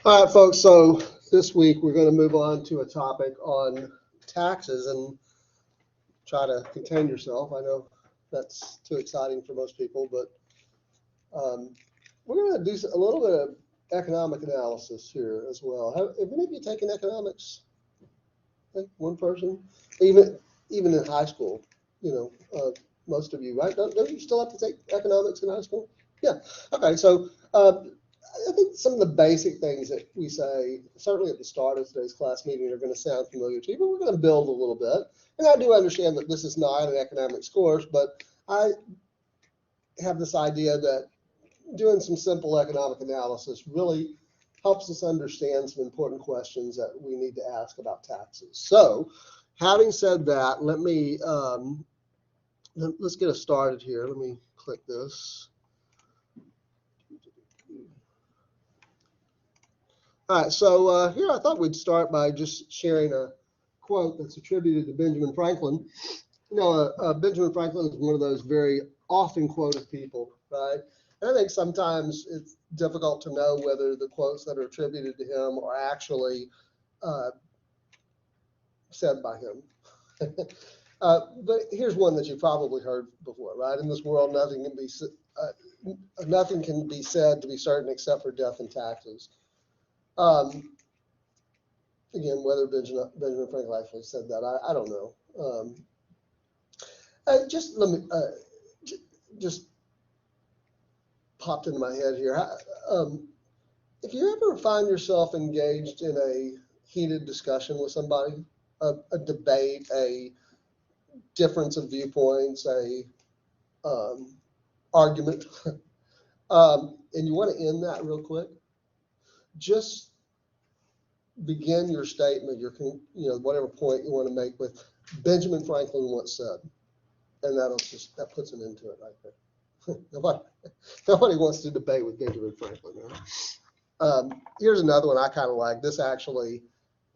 All right, folks. So this week we're going to move on to a topic on taxes and try to contain yourself. I know that's too exciting for most people, but we're going to do a little bit of economic analysis here as well. Have any of you taken economics? Like one person, even even in high school, you know, most of you, right? Don't you still have to take economics in high school? Yeah. Okay. So I think some of the basic things that we say, certainly at the start of today's class meeting, are going to sound familiar to you, but we're going to build a little bit. And I do understand that this is not an economics course, but I have this idea that doing some simple economic analysis really helps us understand some important questions that we need to ask about taxes. So, having said that, let's get us started here. Let me click this. All right, so here I thought we'd start by just sharing a quote that's attributed to Benjamin Franklin. You know, Benjamin Franklin is one of those very often quoted people, right? And I think sometimes it's difficult to know whether the quotes that are attributed to him are actually uh, said by him. But here's one that you've probably heard before, right? In this world, nothing can be said to be certain except for death and taxes. Um, Again, whether Benjamin Franklin actually said that, I don't know. Just let me just popped into my head here. If you ever find yourself engaged in a heated discussion with somebody, a debate, a difference of viewpoints, a argument, and you want to end that real quick, just begin your statement, whatever point you want to make with Benjamin Franklin once said, and that puts an end to it right there. Nobody wants to debate with Benjamin Franklin. Right? Here's another one I kind of like. This actually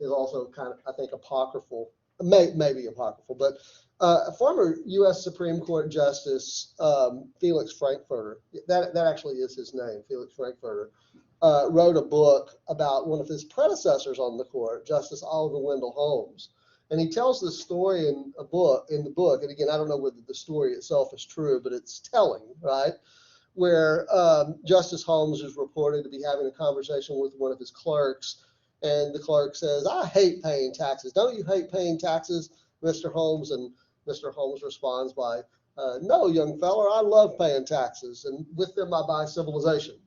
is also kind of, I think, apocryphal, maybe apocryphal, but former U.S. Supreme Court Justice Felix Frankfurter, that actually is his name, Felix Frankfurter, wrote a book about one of his predecessors on the court, Justice Oliver Wendell Holmes. And he tells this story in the book. And again, I don't know whether the story itself is true, but it's telling, right? Where Justice Holmes is reported to be having a conversation with one of his clerks. And the clerk says, "I hate paying taxes. Don't you hate paying taxes, Mr. Holmes?" And Mr. Holmes responds by, "No, young feller, I love paying taxes. And with them, I buy civilization,"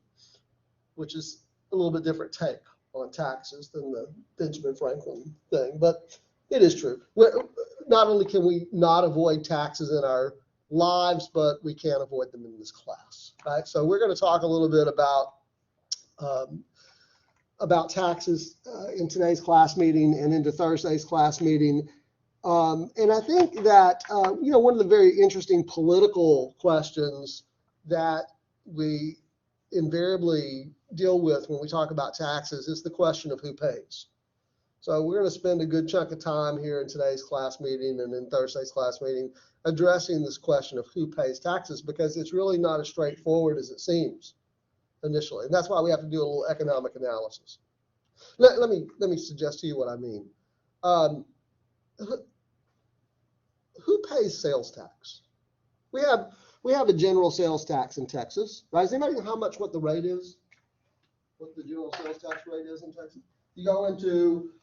which is a little bit different take on taxes than the Benjamin Franklin thing. But it is true. Not only can we not avoid taxes in our lives, but we can't avoid them in this class, right? So we're going to talk a little bit about taxes in today's class meeting and into Thursday's class meeting. And I think that, one of the very interesting political questions that we invariably deal with when we talk about taxes is the question of who pays. So we're going to spend a good chunk of time here in today's class meeting and in Thursday's class meeting addressing this question of who pays taxes, because it's really not as straightforward as it seems initially. And that's why we have to do a little economic analysis. Let me suggest to you what I mean. Who pays sales tax? We have a general sales tax in Texas, right? Does anybody know what the rate is? What the general sales tax rate is in Texas? You go into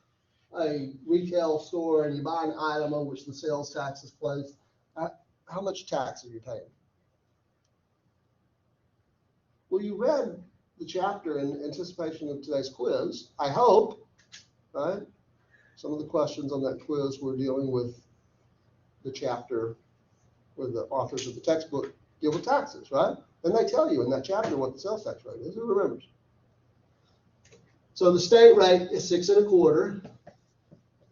a retail store and you buy an item on which the sales tax is placed. How much tax are you paying? Well, you read the chapter in anticipation of today's quiz, I hope, right? Some of the questions on that quiz were dealing with the chapter where the authors of the textbook deal with taxes, right? And they tell you in that chapter what the sales tax rate is. Who remembers? So the state rate is 6 1/4.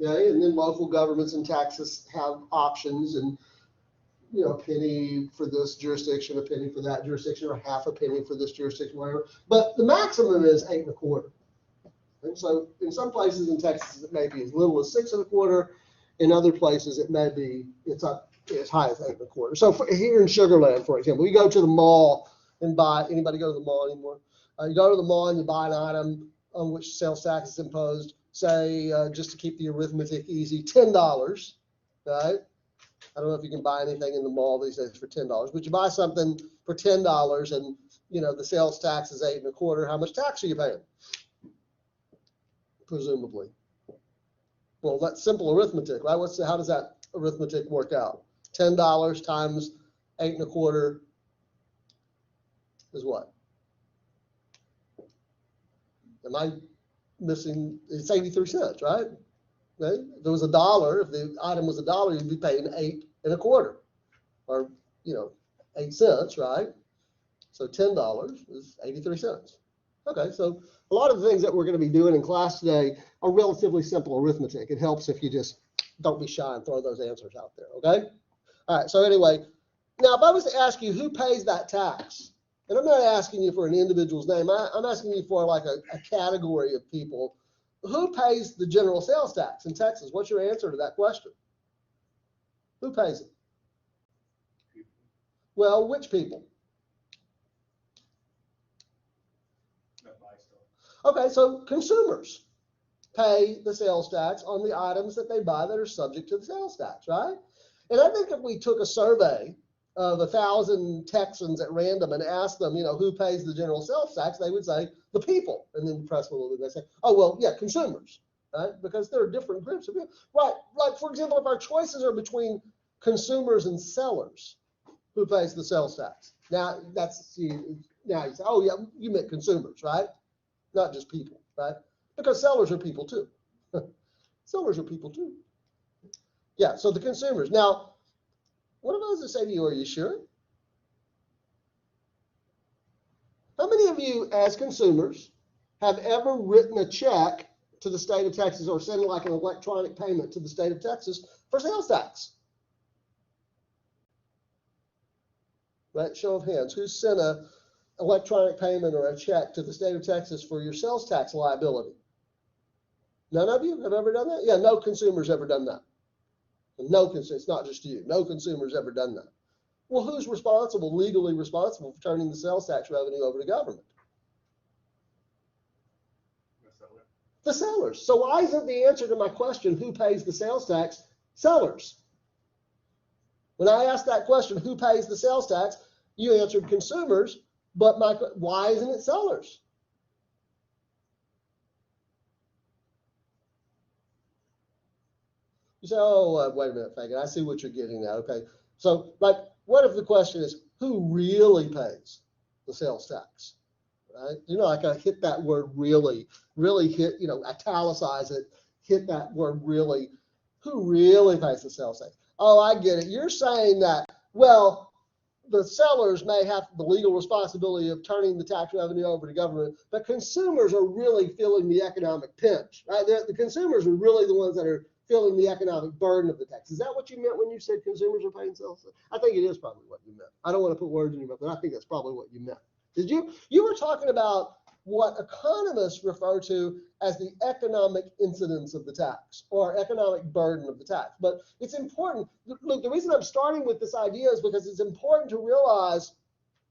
Okay, and then local governments in Texas have options, and a penny for this jurisdiction, a penny for that jurisdiction, or half a penny for this jurisdiction, whatever. But the maximum is 8 1/4. And so in some places in Texas, it may be as little as 6 1/4. In other places, it may be it's up as high as 8 1/4. So here in Sugar Land, for example, you go to the mall and buy. Anybody go to the mall anymore? You go to the mall and you buy an item on which sales tax is imposed, say, just to keep the arithmetic easy, $10, right? I don't know if you can buy anything in the mall these days for $10, but you buy something for $10 and, the sales tax is 8.25. How much tax are you paying? Presumably. Well, that's simple arithmetic, right? How does that arithmetic work out? $10 times 8.25 is what? Am I missing? It's 83 cents, right? Okay. If it was $1, if the item was $1, you'd be paying 8.25, or 8 cents, right? So $10 is 83 cents. Okay, so a lot of the things that we're going to be doing in class today are relatively simple arithmetic. It helps if you just don't be shy and throw those answers out there, okay? All right, so anyway, now if I was to ask you who pays that tax, and I'm not asking you for an individual's name, I'm asking you for like a category of people. Who pays the general sales tax in Texas? What's your answer to that question? Who pays it? Well, which people? Okay, so consumers pay the sales tax on the items that they buy that are subject to the sales tax, right? And I think if we took a survey of 1,000 Texans at random and asked them, who pays the general sales tax, they would say the people. And then the press will say, oh, well, yeah, consumers, right? Because there are different groups of people. Right, like for example, if our choices are between consumers and sellers, who pays the sales tax? Now you say, oh yeah, you meant consumers, right? Not just people, right? Because sellers are people too. Sellers are people too. Yeah, so the consumers. Now, what if I was to say to you, are you sure? How many of you as consumers have ever written a check to the state of Texas or sent like an electronic payment to the state of Texas for sales tax? Right, show of hands. Who sent a electronic payment or a check to the state of Texas for your sales tax liability? None of you have ever done that? Yeah, no consumer's ever done that. No consumer, it's not just you. No consumer's ever done that. Well, who's responsible, legally responsible for turning the sales tax revenue over to government? The sellers. So why isn't the answer to my question, who pays the sales tax? Sellers. When I asked that question, who pays the sales tax? You answered consumers, but why isn't it sellers? You say, oh, wait a minute, Fagan, I see what you're getting at. Okay, so what if the question is, who really pays the sales tax? Right? Like I hit that word really hit, italicize it, hit that word really. Who really pays the sales tax? Oh, I get it. You're saying that, well, the sellers may have the legal responsibility of turning the tax revenue over to government, but consumers are really feeling the economic pinch, right? The consumers are really the ones that are feeling the economic burden of the tax. Is that what you meant when you said consumers are paying sales tax? I think it is probably what you meant. I don't want to put words in your mouth, but I think that's probably what you meant. Did you? You were talking about what economists refer to as the economic incidence of the tax or economic burden of the tax. But it's important. Look, the reason I'm starting with this idea is because it's important to realize,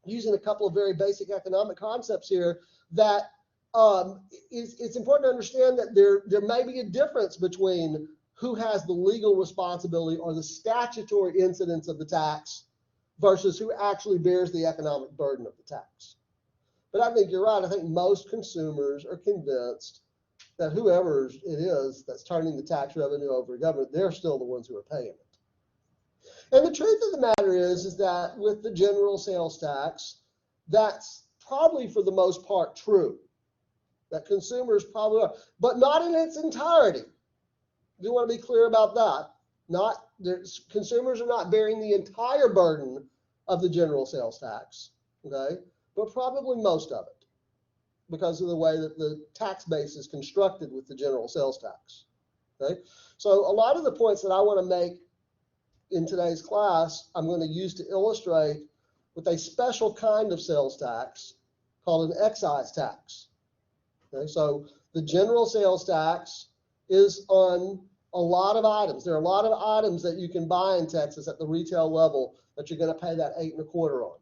using a couple of very basic economic concepts here, that it's important to understand that there may be a difference between who has the legal responsibility or the statutory incidence of the tax versus who actually bears the economic burden of the tax. But I think you're right. I think most consumers are convinced that whoever it is that's turning the tax revenue over to government, they're still the ones who are paying it. And the truth of the matter is that with the general sales tax, that's probably for the most part true. That consumers probably are, but not in its entirety. You want to be clear about that. Consumers are not bearing the entire burden of the general sales tax, okay? But probably most of it because of the way that the tax base is constructed with the general sales tax, okay? So a lot of the points that I want to make in today's class, I'm going to use to illustrate with a special kind of sales tax called an excise tax. Okay, so the general sales tax is on a lot of items. There are a lot of items that you can buy in Texas at the retail level that you're going to pay that 8.25 on.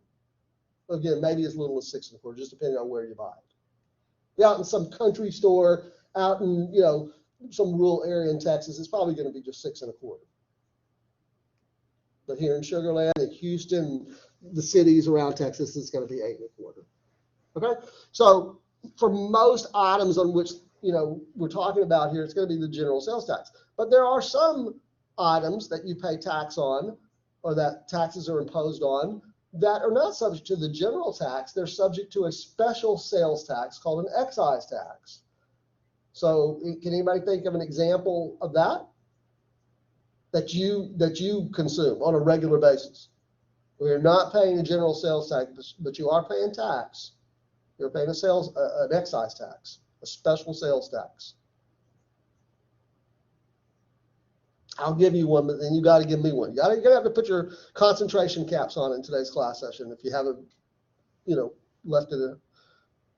Again, maybe as little as 6.25, just depending on where you buy it. You're out in some country store, out in, you know, some rural area in Texas, it's probably going to be just 6 1/4. But here in Sugar Land, in Houston, the cities around Texas, it's going to be 8 1/4. Okay, so for most items on which, you know, we're talking about here, it's going to be the general sales tax. But there are some items that you pay tax on, or that taxes are imposed on, that are not subject to the general tax. They're subject to a special sales tax called an excise tax. So can anybody think of an example of that you consume on a regular basis? We're not paying a general sales tax, but you are paying tax. You're paying an excise tax, a special sales tax. I'll give you one, but then you got to give me one. You're going to have to put your concentration caps on in today's class session. If you haven't, you know, left it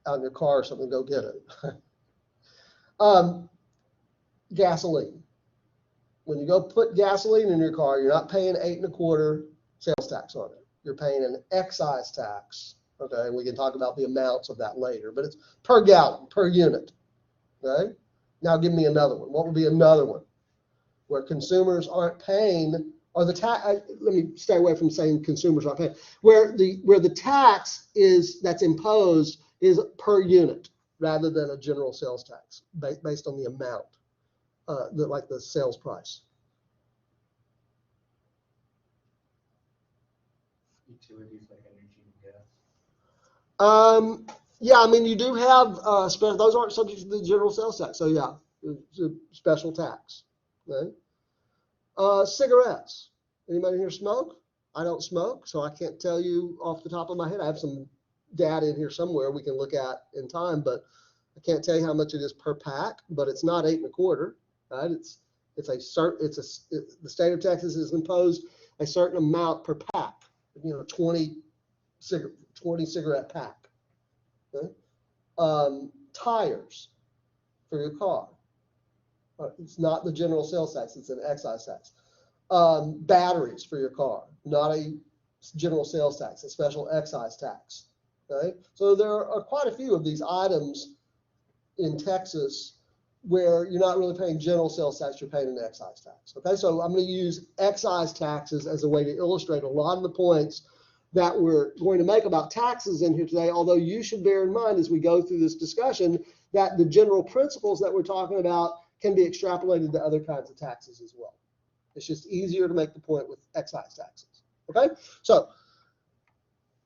out in your car or something, go get it. Gasoline. When you go put gasoline in your car, you're not paying 8 1/4 sales tax on it. You're paying an excise tax. Okay, and we can talk about the amounts of that later, but it's per gallon, per unit. Okay, now give me another one. What would be another one where consumers aren't paying, or the tax? Let me stay away from saying consumers aren't paying. Where the tax that's imposed is per unit rather than a general sales tax based on the amount, like the sales price. Utilities like energy and gas. Yeah, I mean, you do have those aren't subject to the general sales tax. So yeah, it's a special tax. Okay. Cigarettes. Anybody here smoke? I don't smoke, so I can't tell you off the top of my head. I have some data in here somewhere we can look at in time, but I can't tell you how much it is per pack. But it's not 8 1/4. Right? The state of Texas has imposed a certain amount per pack. You know, 20 cigarette pack. Okay? Tires for your car. It's not the general sales tax, it's an excise tax. Batteries for your car, not a general sales tax, a special excise tax. Okay? So there are quite a few of these items in Texas where you're not really paying general sales tax, you're paying an excise tax. Okay, so I'm going to use excise taxes as a way to illustrate a lot of the points that we're going to make about taxes in here today, although you should bear in mind as we go through this discussion that the general principles that we're talking about can be extrapolated to other kinds of taxes as well. It's just easier to make the point with excise taxes. Okay, so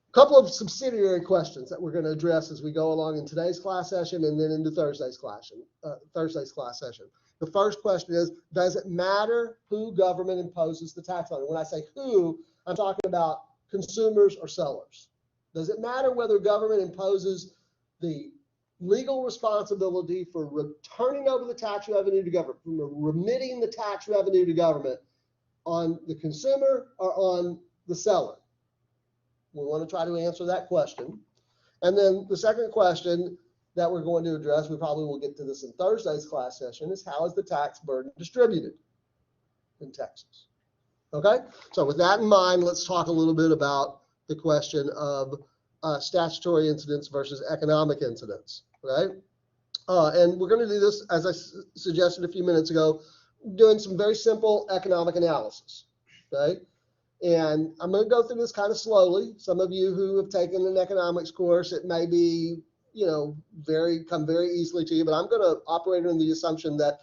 a couple of subsidiary questions that we're going to address as we go along in today's class session and then into Thursday's class session. The first question is, does it matter who government imposes the tax on? And when I say who, I'm talking about consumers or sellers. Does it matter whether government imposes the legal responsibility for returning over the tax revenue to government, from remitting the tax revenue to government on the consumer or on the seller? We want to try to answer that question. And then the second question that we're going to address, we probably will get to this in Thursday's class session, is how is the tax burden distributed in Texas? Okay, so with that in mind, let's talk a little bit about the question of statutory incidents versus economic incidents, right? And we're going to do this, as I suggested a few minutes ago, doing some very simple economic analysis, okay? And I'm going to go through this kind of slowly. Some of you who have taken an economics course, it may be, you know, come very easily to you, but I'm going to operate on the assumption that,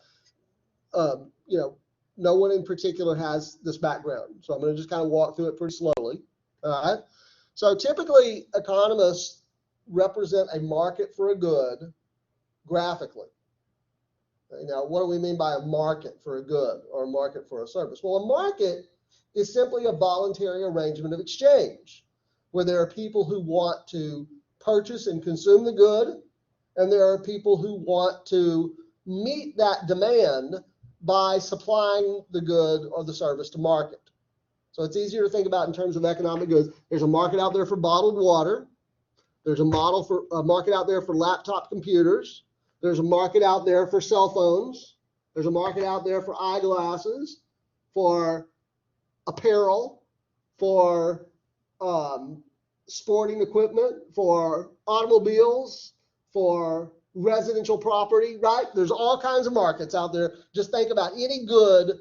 you know, no one in particular has this background. So I'm going to just kind of walk through it pretty slowly. All right. So typically economists represent a market for a good graphically. Now, what do we mean by a market for a good or a market for a service? Well, a market is simply a voluntary arrangement of exchange where there are people who want to purchase and consume the good, and there are people who want to meet that demand by supplying the good or the service to market. So it's easier to think about in terms of economic goods. There's a market out there for bottled water. There's a market out there for laptop computers. There's a market out there for cell phones. There's a market out there for eyeglasses, for apparel, for sporting equipment, for automobiles, for residential property, right? There's all kinds of markets out there. Just think about any good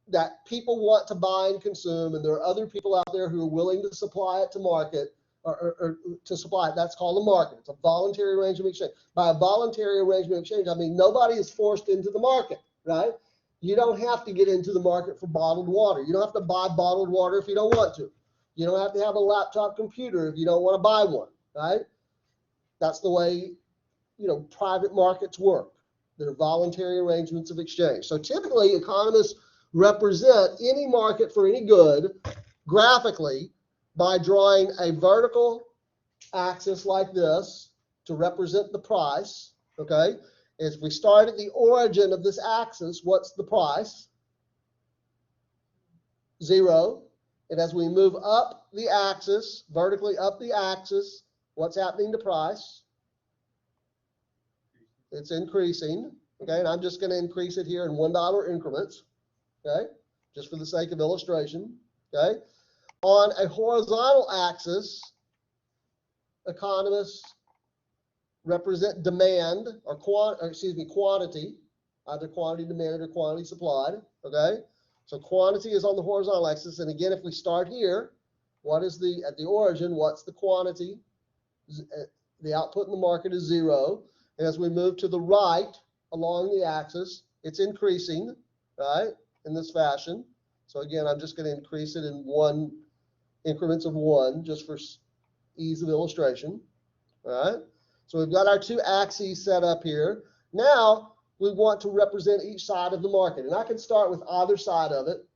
that people want to buy and consume, and there are other people out there who are willing to supply it to market or to supply it. That's called a market. It's a voluntary arrangement of exchange. By a voluntary arrangement of exchange, I mean nobody is forced into the market, right? You don't have to get into the market for bottled water. You don't have to buy bottled water if you don't want to. You don't have to have a laptop computer if you don't want to buy one, right? That's the way, private markets work. They're voluntary arrangements of exchange. So typically, economists represent any market for any good graphically by drawing a vertical axis like this to represent the price, okay? If we start at the origin of this axis, what's the price? 0. And as we move up the axis, vertically up the axis, what's happening to price? It's increasing, okay? And I'm just going to increase it here in $1 increments, okay? Just for the sake of illustration, okay? On a horizontal axis, economists represent demand or quantity, either quantity demanded or quantity supplied, okay? So quantity is on the horizontal axis, and again, if we start here, what is at the origin, what's the quantity? The output in the market is 0, and as we move to the right along the axis, it's increasing, right, in this fashion. So again, I'm just going to increase it in increments of 1, just for ease of illustration, all right? So we've got our two axes set up here. Now we want to represent each side of the market. And I can start with either side of it.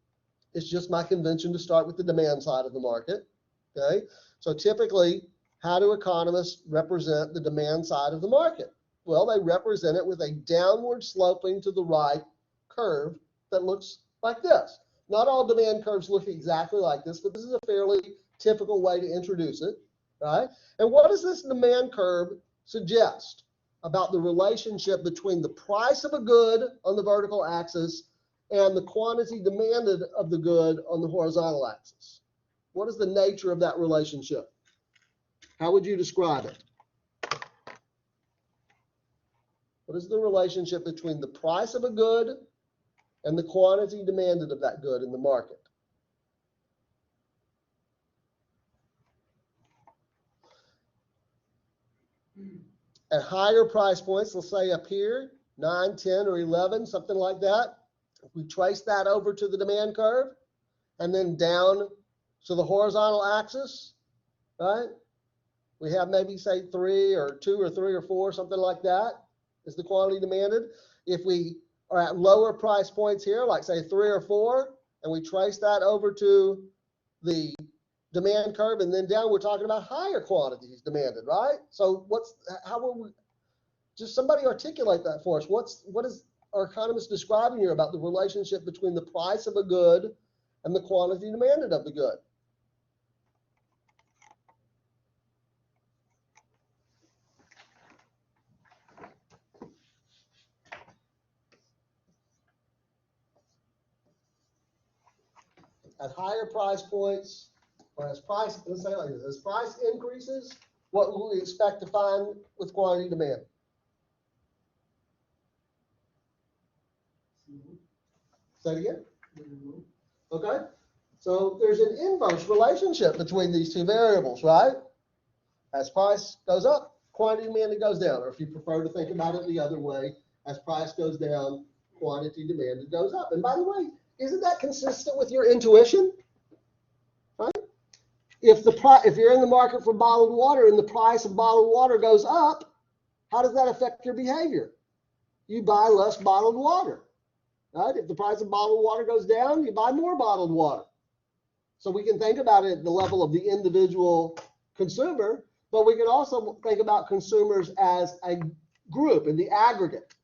It's just my convention to start with the demand side of the market, okay? So typically, how do economists represent the demand side of the market? Well, they represent it with a downward sloping to the right curve that looks like this. Not all demand curves look exactly like this, but this is a fairly typical way to introduce it, right? And what does this demand curve suggest about the relationship between the price of a good on the vertical axis and the quantity demanded of the good on the horizontal axis? What is the nature of that relationship? How would you describe it? What is the relationship between the price of a good and the quantity demanded of that good in the market? At higher price points, let's say up here, 9, 10, or 11, something like that, if we trace that over to the demand curve and then down to the horizontal axis, right? We have maybe say 3 or 2 or 3 or 4, something like that is the quantity demanded. If we are at lower price points here, like say 3 or 4, and we trace that over to the demand curve and then down, we're talking about higher quantities demanded, right? So how will we, just somebody articulate that for us. What is our economists describing here about the relationship between the price of a good and the quantity demanded of the good? At higher price points, or as price, let's say it like this, as price increases, what will we expect to find with quantity demand? Say it again. Okay. So there's an inverse relationship between these two variables, right? As price goes up, quantity demanded goes down. Or if you prefer to think about it the other way, as price goes down, quantity demanded goes up. And by the way, isn't that consistent with your intuition? Right? If you're in the market for bottled water and the price of bottled water goes up, how does that affect your behavior? You buy less bottled water. Right? If the price of bottled water goes down, you buy more bottled water. So we can think about it at the level of the individual consumer, but we can also think about consumers as a group in the aggregate.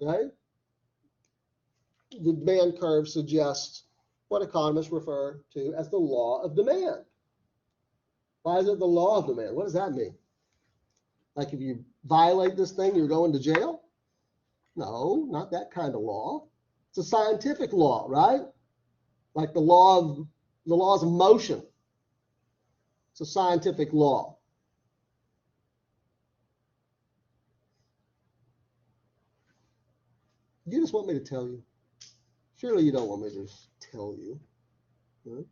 Right? The demand curve suggests what economists refer to as the law of demand. Why is it the law of demand? What does that mean? Like if you violate this thing, you're going to jail? No, not that kind of law. It's a scientific law, right? Like the laws of motion. It's a scientific law. You just want me to tell you. Surely you don't want me to just tell you. Huh?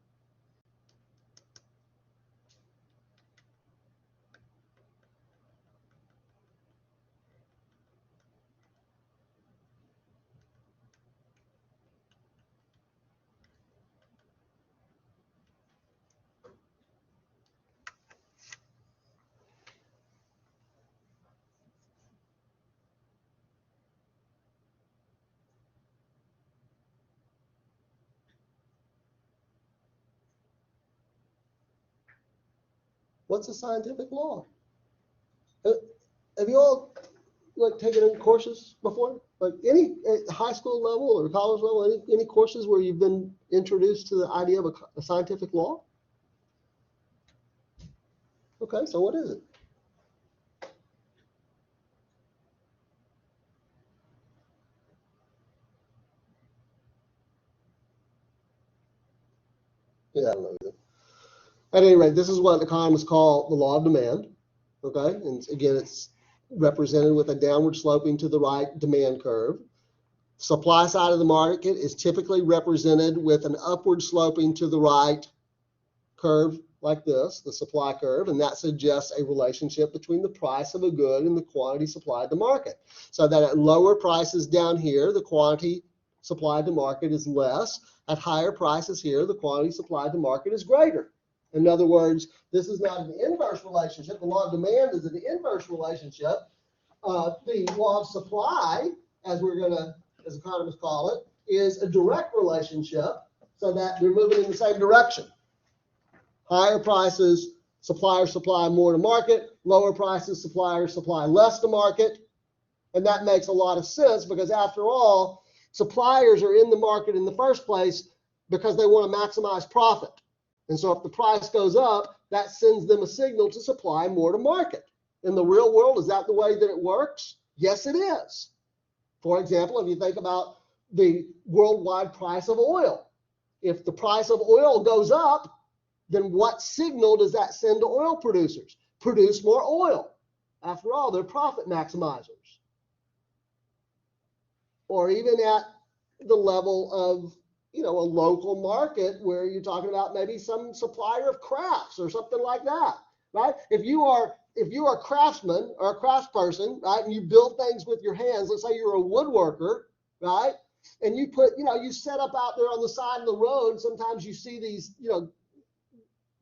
What's a scientific law? Have you all like taken courses before? Like any at high school level or college level, any courses where you've been introduced to the idea of a scientific law? Okay, so what is it? Yeah, I don't know either. At any rate, this is what economists call the law of demand. Okay, and again, it's represented with a downward sloping to the right demand curve. Supply side of the market is typically represented with an upward sloping to the right curve like this, the supply curve, and that suggests a relationship between the price of a good and the quantity supplied to market. So that at lower prices down here, the quantity supplied to market is less. At higher prices here, the quantity supplied to market is greater. In other words, this is not an inverse relationship. The law of demand is an inverse relationship. The law of supply, as we're going to, as economists call it, is a direct relationship, so that they're moving in the same direction. Higher prices, suppliers supply more to market. Lower prices, suppliers supply less to market. And that makes a lot of sense because, after all, suppliers are in the market in the first place because they want to maximize profit. And so if the price goes up, that sends them a signal to supply more to market. In the real world, is that the way that it works? Yes, it is. For example, if you think about the worldwide price of oil, if the price of oil goes up, then what signal does that send to oil producers? Produce more oil. After all, they're profit maximizers. Or even at the level of, a local market where you're talking about maybe some supplier of crafts or something like that, right? If you are a craftsman or a craftsperson, right, and you build things with your hands, let's say you're a woodworker, right, and you put, you set up out there on the side of the road, sometimes you see these,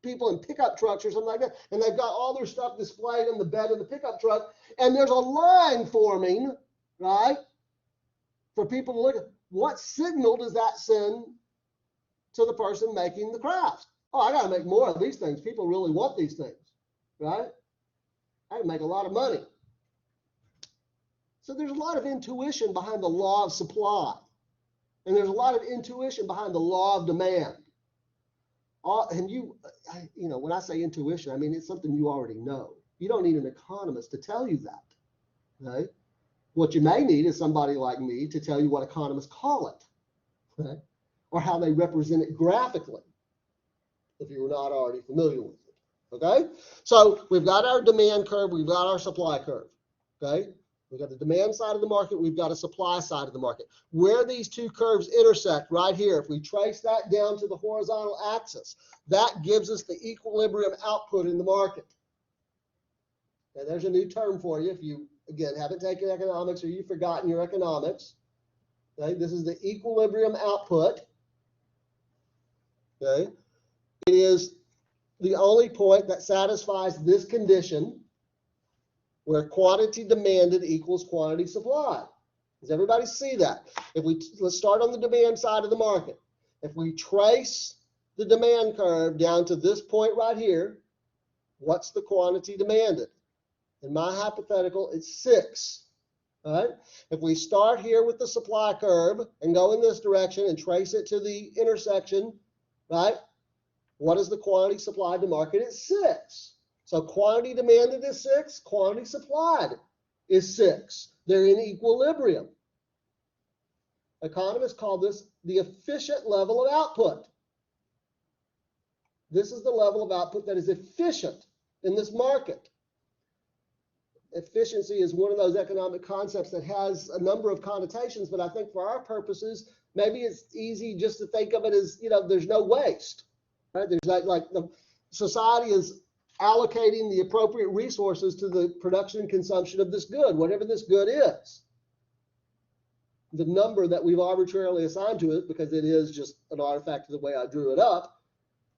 people in pickup trucks or something like that, and they've got all their stuff displayed in the bed of the pickup truck, and there's a line forming, right, for people to look at. What signal does that send to the person making the craft? Oh, I got to make more of these things. People really want these things, right? I can make a lot of money. So there's a lot of intuition behind the law of supply, and there's a lot of intuition behind the law of demand. And when I say intuition, I mean it's something you already know. You don't need an economist to tell you that, right? What you may need is somebody like me to tell you what economists call it, right? Or how they represent it graphically, if you were not already familiar with it, okay? So we've got our demand curve, we've got our supply curve, okay? We've got the demand side of the market, we've got a supply side of the market. Where these two curves intersect right here, if we trace that down to the horizontal axis, that gives us the equilibrium output in the market. And there's a new term for you if you, again, haven't taken economics or you've forgotten your economics. Okay? This is the equilibrium output. Okay? It is the only point that satisfies this condition where quantity demanded equals quantity supplied. Does everybody see that? Let's start on the demand side of the market. If we trace the demand curve down to this point right here, what's the quantity demanded? In my hypothetical, it's 6. All right? If we start here with the supply curve and go in this direction and trace it to the intersection, right? What is the quantity supplied to market? It's 6. So quantity demanded is 6, quantity supplied is 6. They're in equilibrium. Economists call this the efficient level of output. This is the level of output that is efficient in this market. efficiency is one of those economic concepts that has a number of connotations, but I think for our purposes, maybe it's easy just to think of it as, there's no waste, right? There's like the society is allocating the appropriate resources to the production and consumption of this good, whatever this good is. The number that we've arbitrarily assigned to it, because it is just an artifact of the way I drew it up,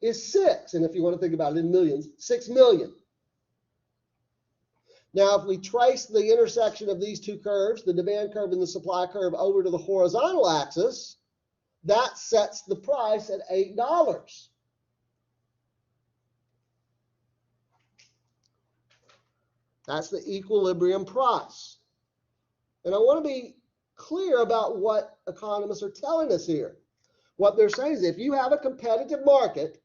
is 6. And if you want to think about it in millions, 6 million. Now, if we trace the intersection of these two curves, the demand curve and the supply curve, over to the horizontal axis, that sets the price at $8. That's the equilibrium price. And I want to be clear about what economists are telling us here. What they're saying is if you have a competitive market,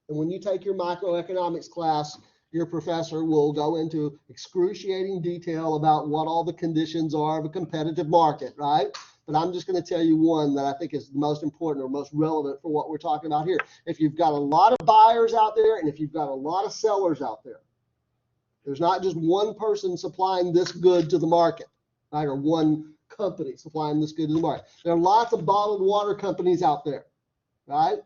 and when you take your microeconomics class, your professor will go into excruciating detail about what all the conditions are of a competitive market, right? But I'm just going to tell you one that I think is the most important or most relevant for what we're talking about here. If you've got a lot of buyers out there and if you've got a lot of sellers out there, there's not just one person supplying this good to the market, right? Or one company supplying this good to the market. There are lots of bottled water companies out there, right?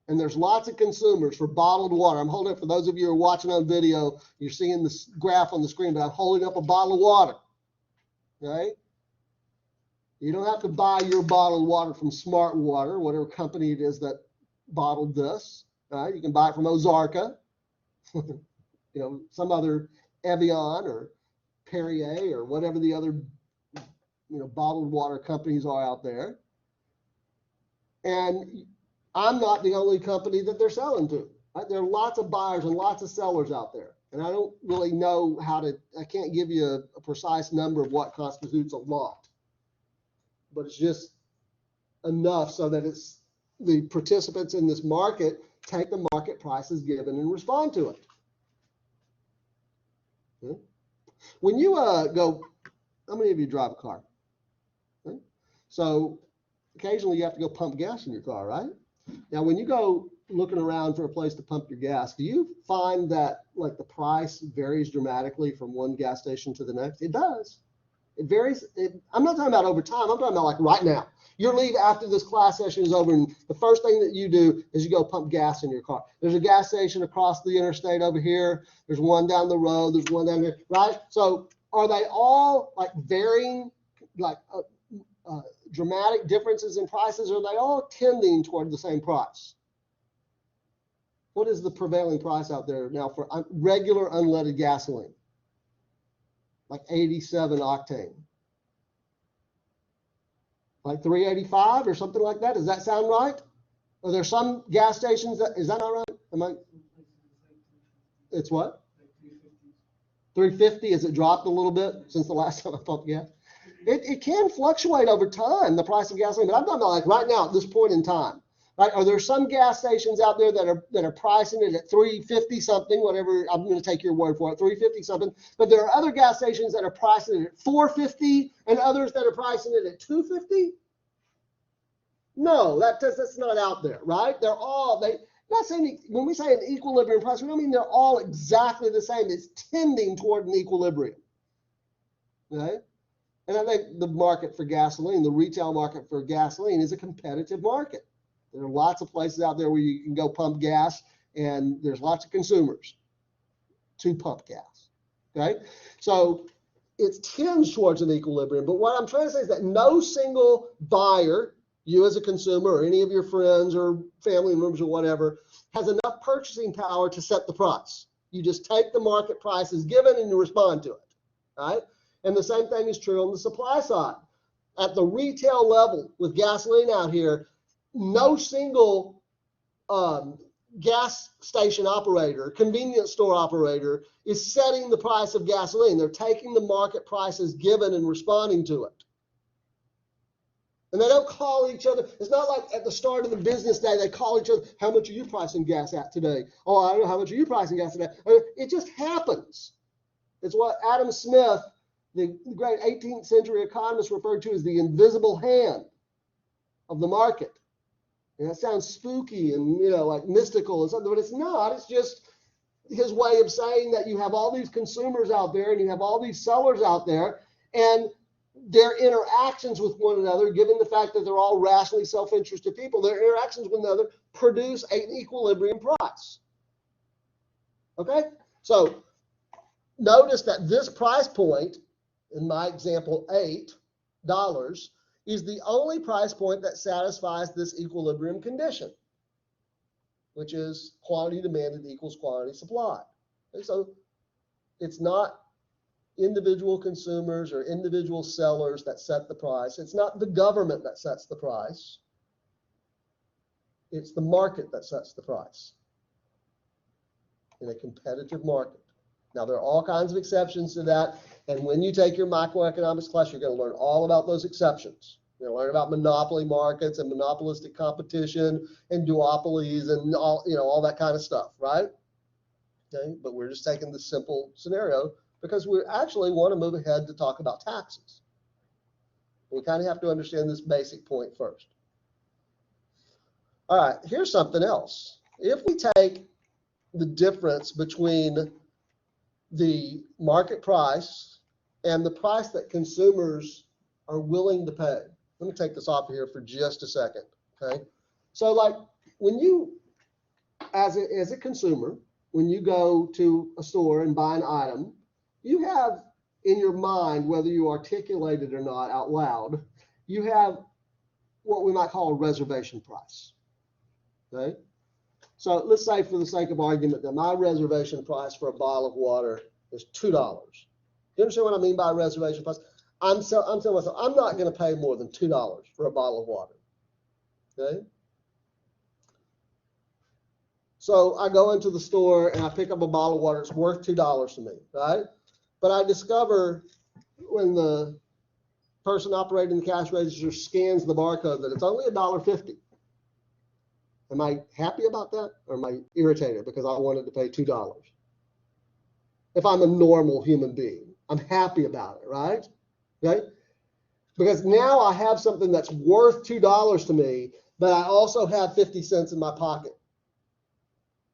And there's lots of consumers for bottled water. I'm holding up, for those of you who are watching on video, you're seeing this graph on the screen, but I'm holding up a bottle of water, right? You don't have to buy your bottled water from Smart Water, whatever company it is that bottled this, right? You can buy it from Ozarka, some other Evian or Perrier or whatever the other, bottled water companies are out there. And I'm not the only company that they're selling to. Right? There are lots of buyers and lots of sellers out there. And I don't really know I can't give you a precise number of what constitutes a lot. But it's just enough so that it's the participants in this market take the market prices given and respond to it. Okay? When you go, how many of you drive a car? Okay? So occasionally you have to go pump gas in your car, right? Now, when you go looking around for a place to pump your gas, do you find that like the price varies dramatically from one gas station to the next? It does. It varies. I'm not talking about over time. I'm talking about like right now. You leave after this class session is over, and the first thing that you do is you go pump gas in your car. There's a gas station across the interstate over here. There's one down the road. There's one down here, right? So are they all like varying, like dramatic differences in prices, or are they all tending toward the same price? What is the prevailing price out there now for regular unleaded gasoline? Like 87 octane. Like 385 or something like that? Does that sound right? Are there some gas stations that, is that not right? It's what? 350. Has it dropped a little bit since the last time I pumped gas? It can fluctuate over time, the price of gasoline, but I'm talking about like right now at this point in time. Right? Are there some gas stations out there that are pricing it at 350 something, whatever, I'm going to take your word for it, 350 something, but there are other gas stations that are pricing it at 450 and others that are pricing it at 250? No, that's not out there, right? They're all, not saying, when we say an equilibrium price, we don't mean they're all exactly the same. It's tending toward an equilibrium, right? And I think the market for gasoline, the retail market for gasoline, is a competitive market. There are lots of places out there where you can go pump gas, and there's lots of consumers to pump gas, okay? So it tends towards an equilibrium, but what I'm trying to say is that no single buyer, you as a consumer or any of your friends or family members or whatever, has enough purchasing power to set the price. You just take the market price as given and you respond to it, right? And the same thing is true on the supply side. At the retail level with gasoline out here, no single gas station operator, convenience store operator is setting the price of gasoline. They're taking the market price as given and responding to it. And they don't call each other. It's not like at the start of the business day, they call each other, how much are you pricing gas at today? Oh, I don't know, how much are you pricing gas today? It just happens. It's what Adam Smith, the great 18th century economist, referred to as the invisible hand of the market. And that sounds spooky and, like mystical and something, but it's not. It's just his way of saying that you have all these consumers out there and you have all these sellers out there, and their interactions with one another, given the fact that they're all rationally self-interested people, their interactions with one another produce an equilibrium price. Okay? So notice that this price point, in my example, $8, is the only price point that satisfies this equilibrium condition, which is quantity demanded equals quantity supplied. And so it's not individual consumers or individual sellers that set the price. It's not the government that sets the price. It's the market that sets the price in a competitive market. Now, there are all kinds of exceptions to that. And when you take your microeconomics class, you're going to learn all about those exceptions. You're going to learn about monopoly markets and monopolistic competition and duopolies and all that kind of stuff, right? Okay, but we're just taking the simple scenario because we actually want to move ahead to talk about taxes. We kind of have to understand this basic point first. All right, here's something else. If we take the difference between the market price and the price that consumers are willing to pay. Let me take this off of here for just a second, okay? So like when you, as a consumer, when you go to a store and buy an item, you have in your mind, whether you articulate it or not out loud, you have what we might call a reservation price, okay? So let's say for the sake of argument that my reservation price for a bottle of water is $2. You understand what I mean by reservation price? I'm telling myself, I'm not going to pay more than $2 for a bottle of water, okay? So I go into the store and I pick up a bottle of water. It's worth $2 to me, right? But I discover when the person operating the cash register scans the barcode that it's only $1.50. Am I happy about that, or am I irritated because I wanted to pay $2? If I'm a normal human being, I'm happy about it, right? Okay? Because now I have something that's worth $2 to me, but I also have 50 cents in my pocket.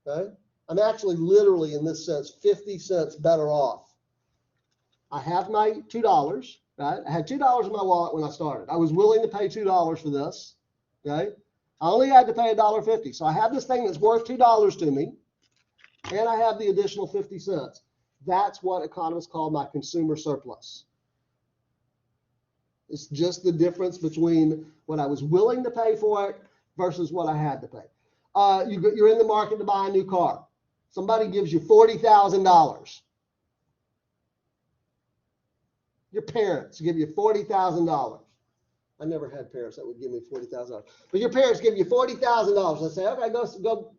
Okay? I'm actually literally, in this sense, 50 cents better off. I have my $2, right? I had $2 in my wallet when I started. I was willing to pay $2 for this, okay? I only had to pay $1.50. So I have this thing that's worth $2 to me, and I have the additional 50 cents. That's what economists call my consumer surplus. It's just the difference between what I was willing to pay for it versus what I had to pay. You're in the market to buy a new car. Somebody gives you $40,000. Your parents give you $40,000. I never had parents that would give me $40,000. But your parents give you $40,000. They say, okay, go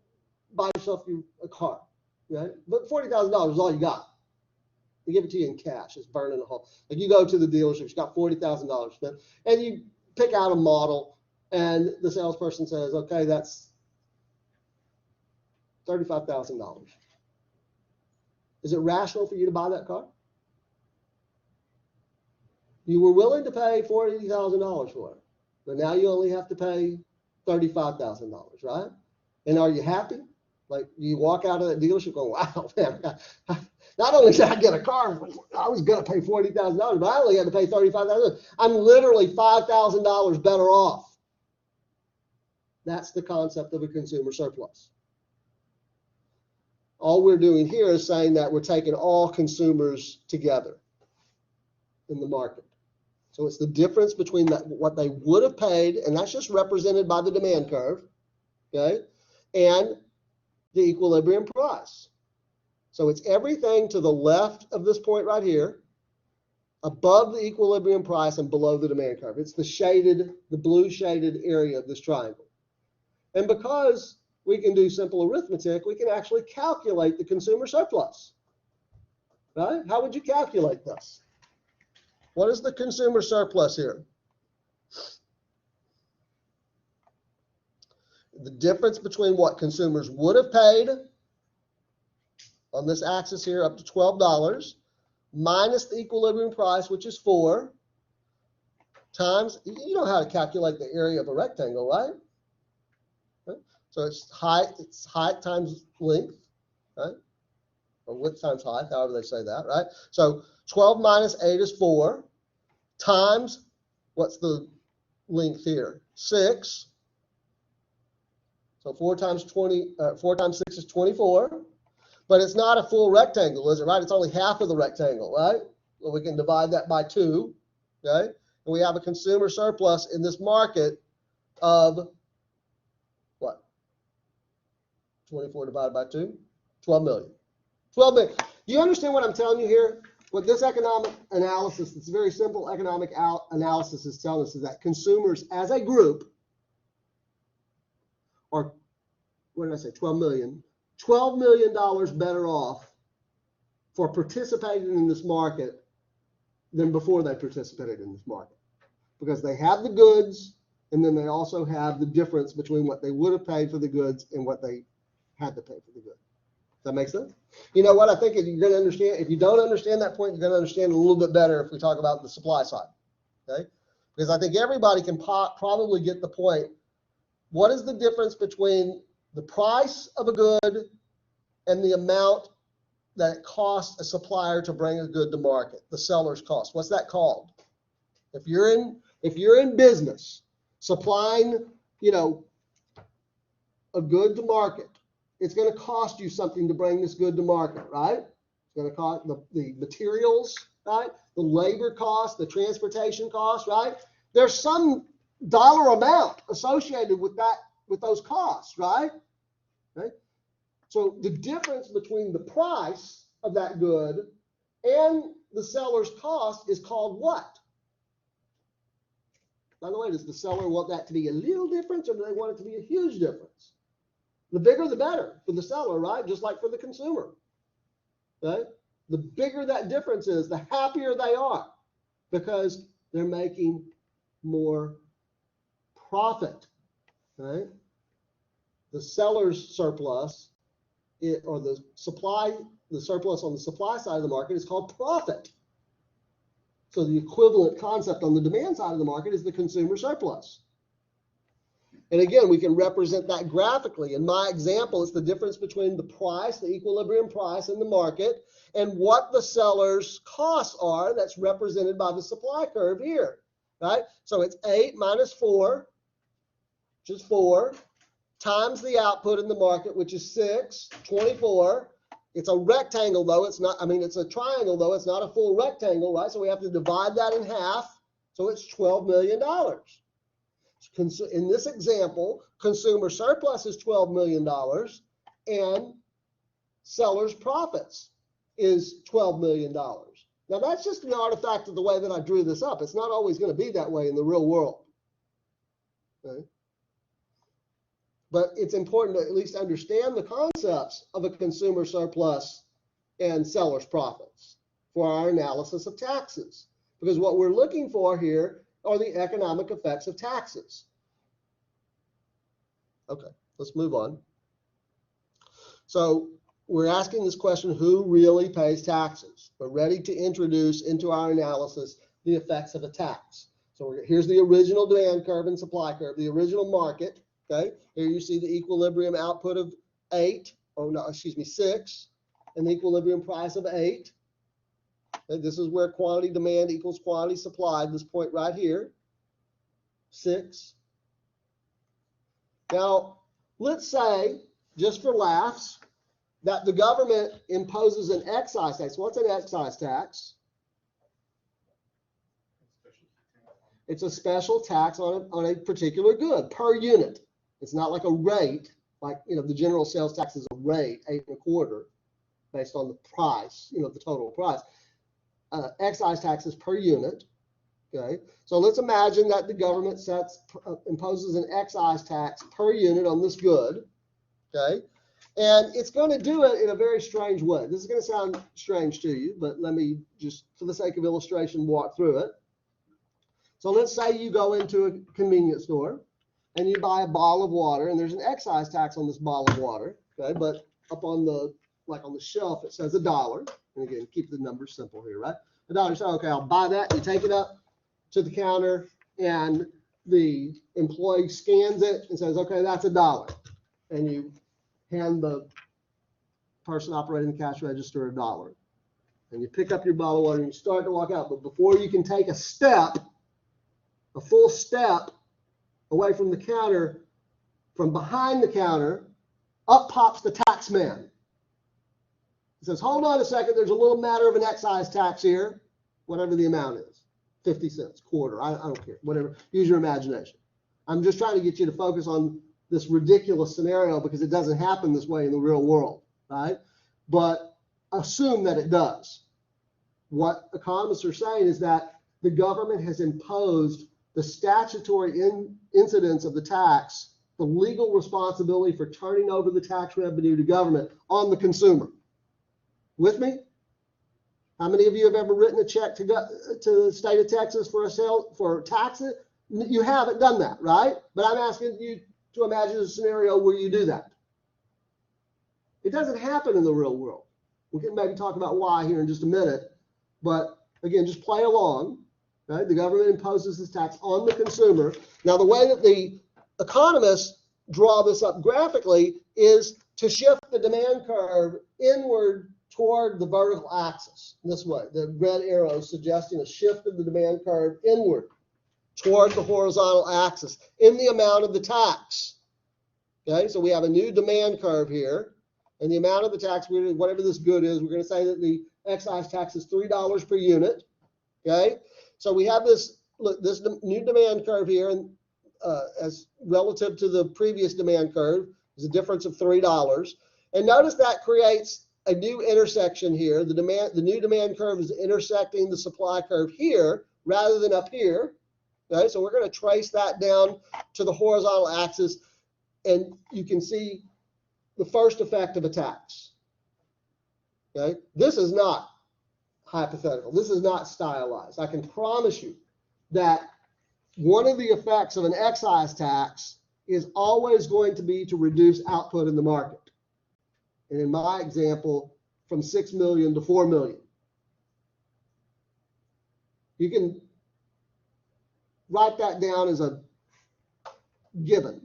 buy yourself a car. Right? But $40,000 is all you got. They give it to you in cash. It's burning a hole. Like you go to the dealership, you got $40,000 spent, and you pick out a model, and the salesperson says, okay, that's $35,000. Is it rational for you to buy that car? You were willing to pay $40,000 for it, but now you only have to pay $35,000, right? And are you happy? Like you walk out of that dealership going, wow, man, not only did I get a car, I was going to pay $40,000, but I only had to pay $35,000. I'm literally $5,000 better off. That's the concept of a consumer surplus. All we're doing here is saying that we're taking all consumers together in the market. So it's the difference between what they would have paid, and that's just represented by the demand curve, okay, and the equilibrium price. So it's everything to the left of this point right here, above the equilibrium price and below the demand curve. It's the blue shaded area of this triangle. And because we can do simple arithmetic, we can actually calculate the consumer surplus, right? How would you calculate this? What is the consumer surplus here? The difference between what consumers would have paid on this axis here up to $12 minus the equilibrium price, which is 4, times, you know how to calculate the area of a rectangle, right? So it's height times length, right? or width times height, however they say that, right? So 12 minus 8 is 4, times, what's the length here? 6. So 4 times 6 is 24. But it's not a full rectangle, is it, right? It's only half of the rectangle, right? Well, we can divide that by 2, okay? And we have a consumer surplus in this market of what? 24 divided by 2? 12 million. 12 million. Do you understand what I'm telling you here? What this economic analysis, this very simple economic analysis is telling us is that consumers as a group are, what did I say, 12 million? $12 million better off for participating in this market than before they participated in this market. Because they have the goods, and then they also have the difference between what they would have paid for the goods and what they had to pay for the goods. Does that make sense? You know what? I think if you're going to understand, if you don't understand that point, you're going to understand a little bit better if we talk about the supply side. Okay? Because I think everybody can probably get the point. What is the difference between the price of a good and the amount that it costs a supplier to bring a good to market, the seller's cost? What's that called? If you're in business supplying, a good to market, it's going to cost you something to bring this good to market, right? It's going to cost the materials, right? The labor cost, the transportation cost, right? There's some dollar amount associated with that, with those costs, right? Okay. So the difference between the price of that good and the seller's cost is called what? By the way, does the seller want that to be a little difference, or do they want it to be a huge difference? The bigger the better for the seller, right? Just like for the consumer. Okay? The bigger that difference is, the happier they are, because they're making more profit. Right? The seller's surplus, or the surplus on the supply side of the market is called profit. So the equivalent concept on the demand side of the market is the consumer surplus. And again, we can represent that graphically. In my example, it's the difference between the price, the equilibrium price in the market, and what the seller's costs are. That's represented by the supply curve here, right? So it's 8 minus 4, which is 4, times the output in the market, which is 6, 24. It's a rectangle, though. It's not, it's a triangle, though. It's not a full rectangle, right? So we have to divide that in half. So it's $12 million. In this example, consumer surplus is $12 million and seller's profits is $12 million. Now, that's just an artifact of the way that I drew this up. It's not always going to be that way in the real world. Okay? But it's important to at least understand the concepts of a consumer surplus and seller's profits for our analysis of taxes. Because what we're looking for here are the economic effects of taxes. Okay, let's move on. So we're asking this question, who really pays taxes? We're ready to introduce into our analysis the effects of a tax. So here's the original demand curve and supply curve, the original market. Okay, here you see the equilibrium output of 6, and the equilibrium price of 8. Okay, this is where quantity demand equals quantity supply, this point right here, 6. Now, let's say, just for laughs, that the government imposes an excise tax. What's an excise tax? It's a special tax on a particular good per unit. It's not like a rate, like, the general sales tax is a rate, 8 1/4, based on the price, the total price. Excise tax is per unit. Okay, so let's imagine that the government imposes an excise tax per unit on this good. Okay, and it's going to do it in a very strange way. This is going to sound strange to you, but let me just, for the sake of illustration, walk through it. So let's say you go into a convenience store and you buy a bottle of water, and there's an excise tax on this bottle of water. Okay, but up on the shelf it says $1. And again, keep the numbers simple here, right? $1. So okay, I'll buy that. You take it up to the counter, and the employee scans it and says, okay, that's $1. And you hand the person operating the cash register $1. And you pick up your bottle of water and you start to walk out. But before you can take a step, a full step away from the counter, from behind the counter, up pops the tax man. He says, hold on a second, there's a little matter of an excise tax here, whatever the amount is, 50 cents, quarter, I don't care, whatever, use your imagination. I'm just trying to get you to focus on this ridiculous scenario because it doesn't happen this way in the real world, right? But assume that it does. What economists are saying is that the government has imposed the statutory incidence of the tax, the legal responsibility for turning over the tax revenue to government on the consumer. With me? How many of you have ever written a check to the state of Texas for taxes? You haven't done that, right? But I'm asking you to imagine a scenario where you do that. It doesn't happen in the real world. We can maybe talk about why here in just a minute. But again, just play along. Right? The government imposes this tax on the consumer. Now, the way that the economists draw this up graphically is to shift the demand curve inward toward the vertical axis this way. The red arrow suggesting a shift of the demand curve inward toward the horizontal axis in the amount of the tax. Okay, so we have a new demand curve here, and the amount of the tax, whatever this good is, we're going to say that the excise tax is $3 per unit. Okay, so we have this new demand curve here, and as relative to the previous demand curve, is a difference of $3. And notice that creates a new intersection here. The new demand curve is intersecting the supply curve here rather than up here. Okay, so we're going to trace that down to the horizontal axis, and you can see the first effect of a tax. Okay, this is not hypothetical. This is not stylized. I can promise you that one of the effects of an excise tax is always going to be to reduce output in the market. And in my example, from 6 million to 4 million. You can write that down as a given.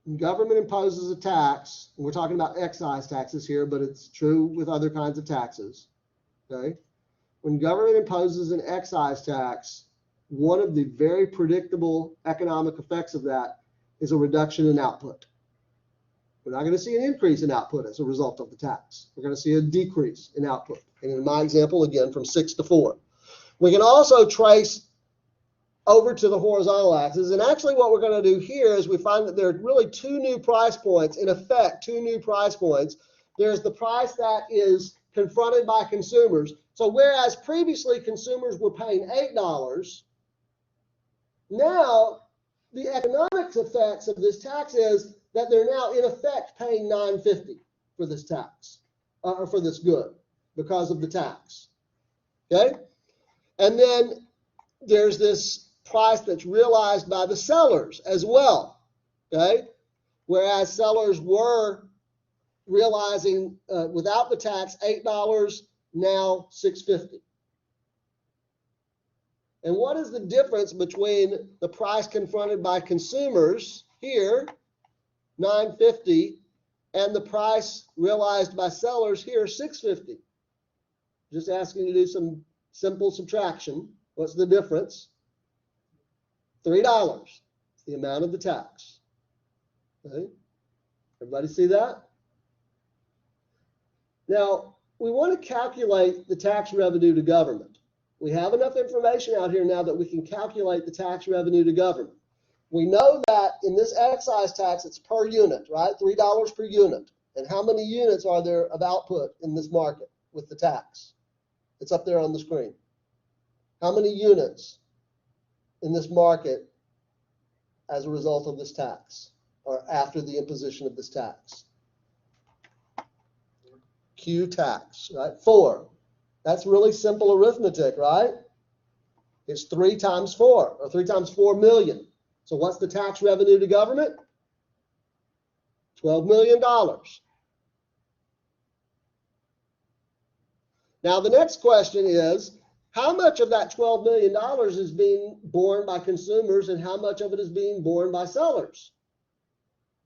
When government imposes a tax, and we're talking about excise taxes here, but it's true with other kinds of taxes. Okay? When government imposes an excise tax, one of the very predictable economic effects of that is a reduction in output. We're not going to see an increase in output as a result of the tax. We're going to see a decrease in output. And in my example, again, from 6 to 4. We can also trace over to the horizontal axis. And actually what we're going to do here is we find that there are really two new price points, in effect, two new price points. There's the price that is confronted by consumers. So whereas previously consumers were paying $8, now the economic effects of this tax is that they're now in effect paying $9.50 for this tax, or for this good, because of the tax. Okay? And then there's this price that's realized by the sellers as well. Okay? Whereas sellers were realizing without the tax $8, now $6.50. And what is the difference between the price confronted by consumers here, $9.50, and the price realized by sellers here, $6.50? Just asking you to do some simple subtraction. What's the difference? $3. It's the amount of the tax. Okay? Everybody see that? Now, we want to calculate the tax revenue to government. We have enough information out here now that we can calculate the tax revenue to government. We know that in this excise tax, it's per unit, right? $3 per unit. And how many units are there of output in this market with the tax? It's up there on the screen. How many units in this market as a result of this tax, or after the imposition of this tax? Q tax, right? 4. That's really simple arithmetic, right? It's 3 times 4, or 3 times 4 million. So what's the tax revenue to government? $12 million. Now the next question is, how much of that $12 million is being borne by consumers and how much of it is being borne by sellers?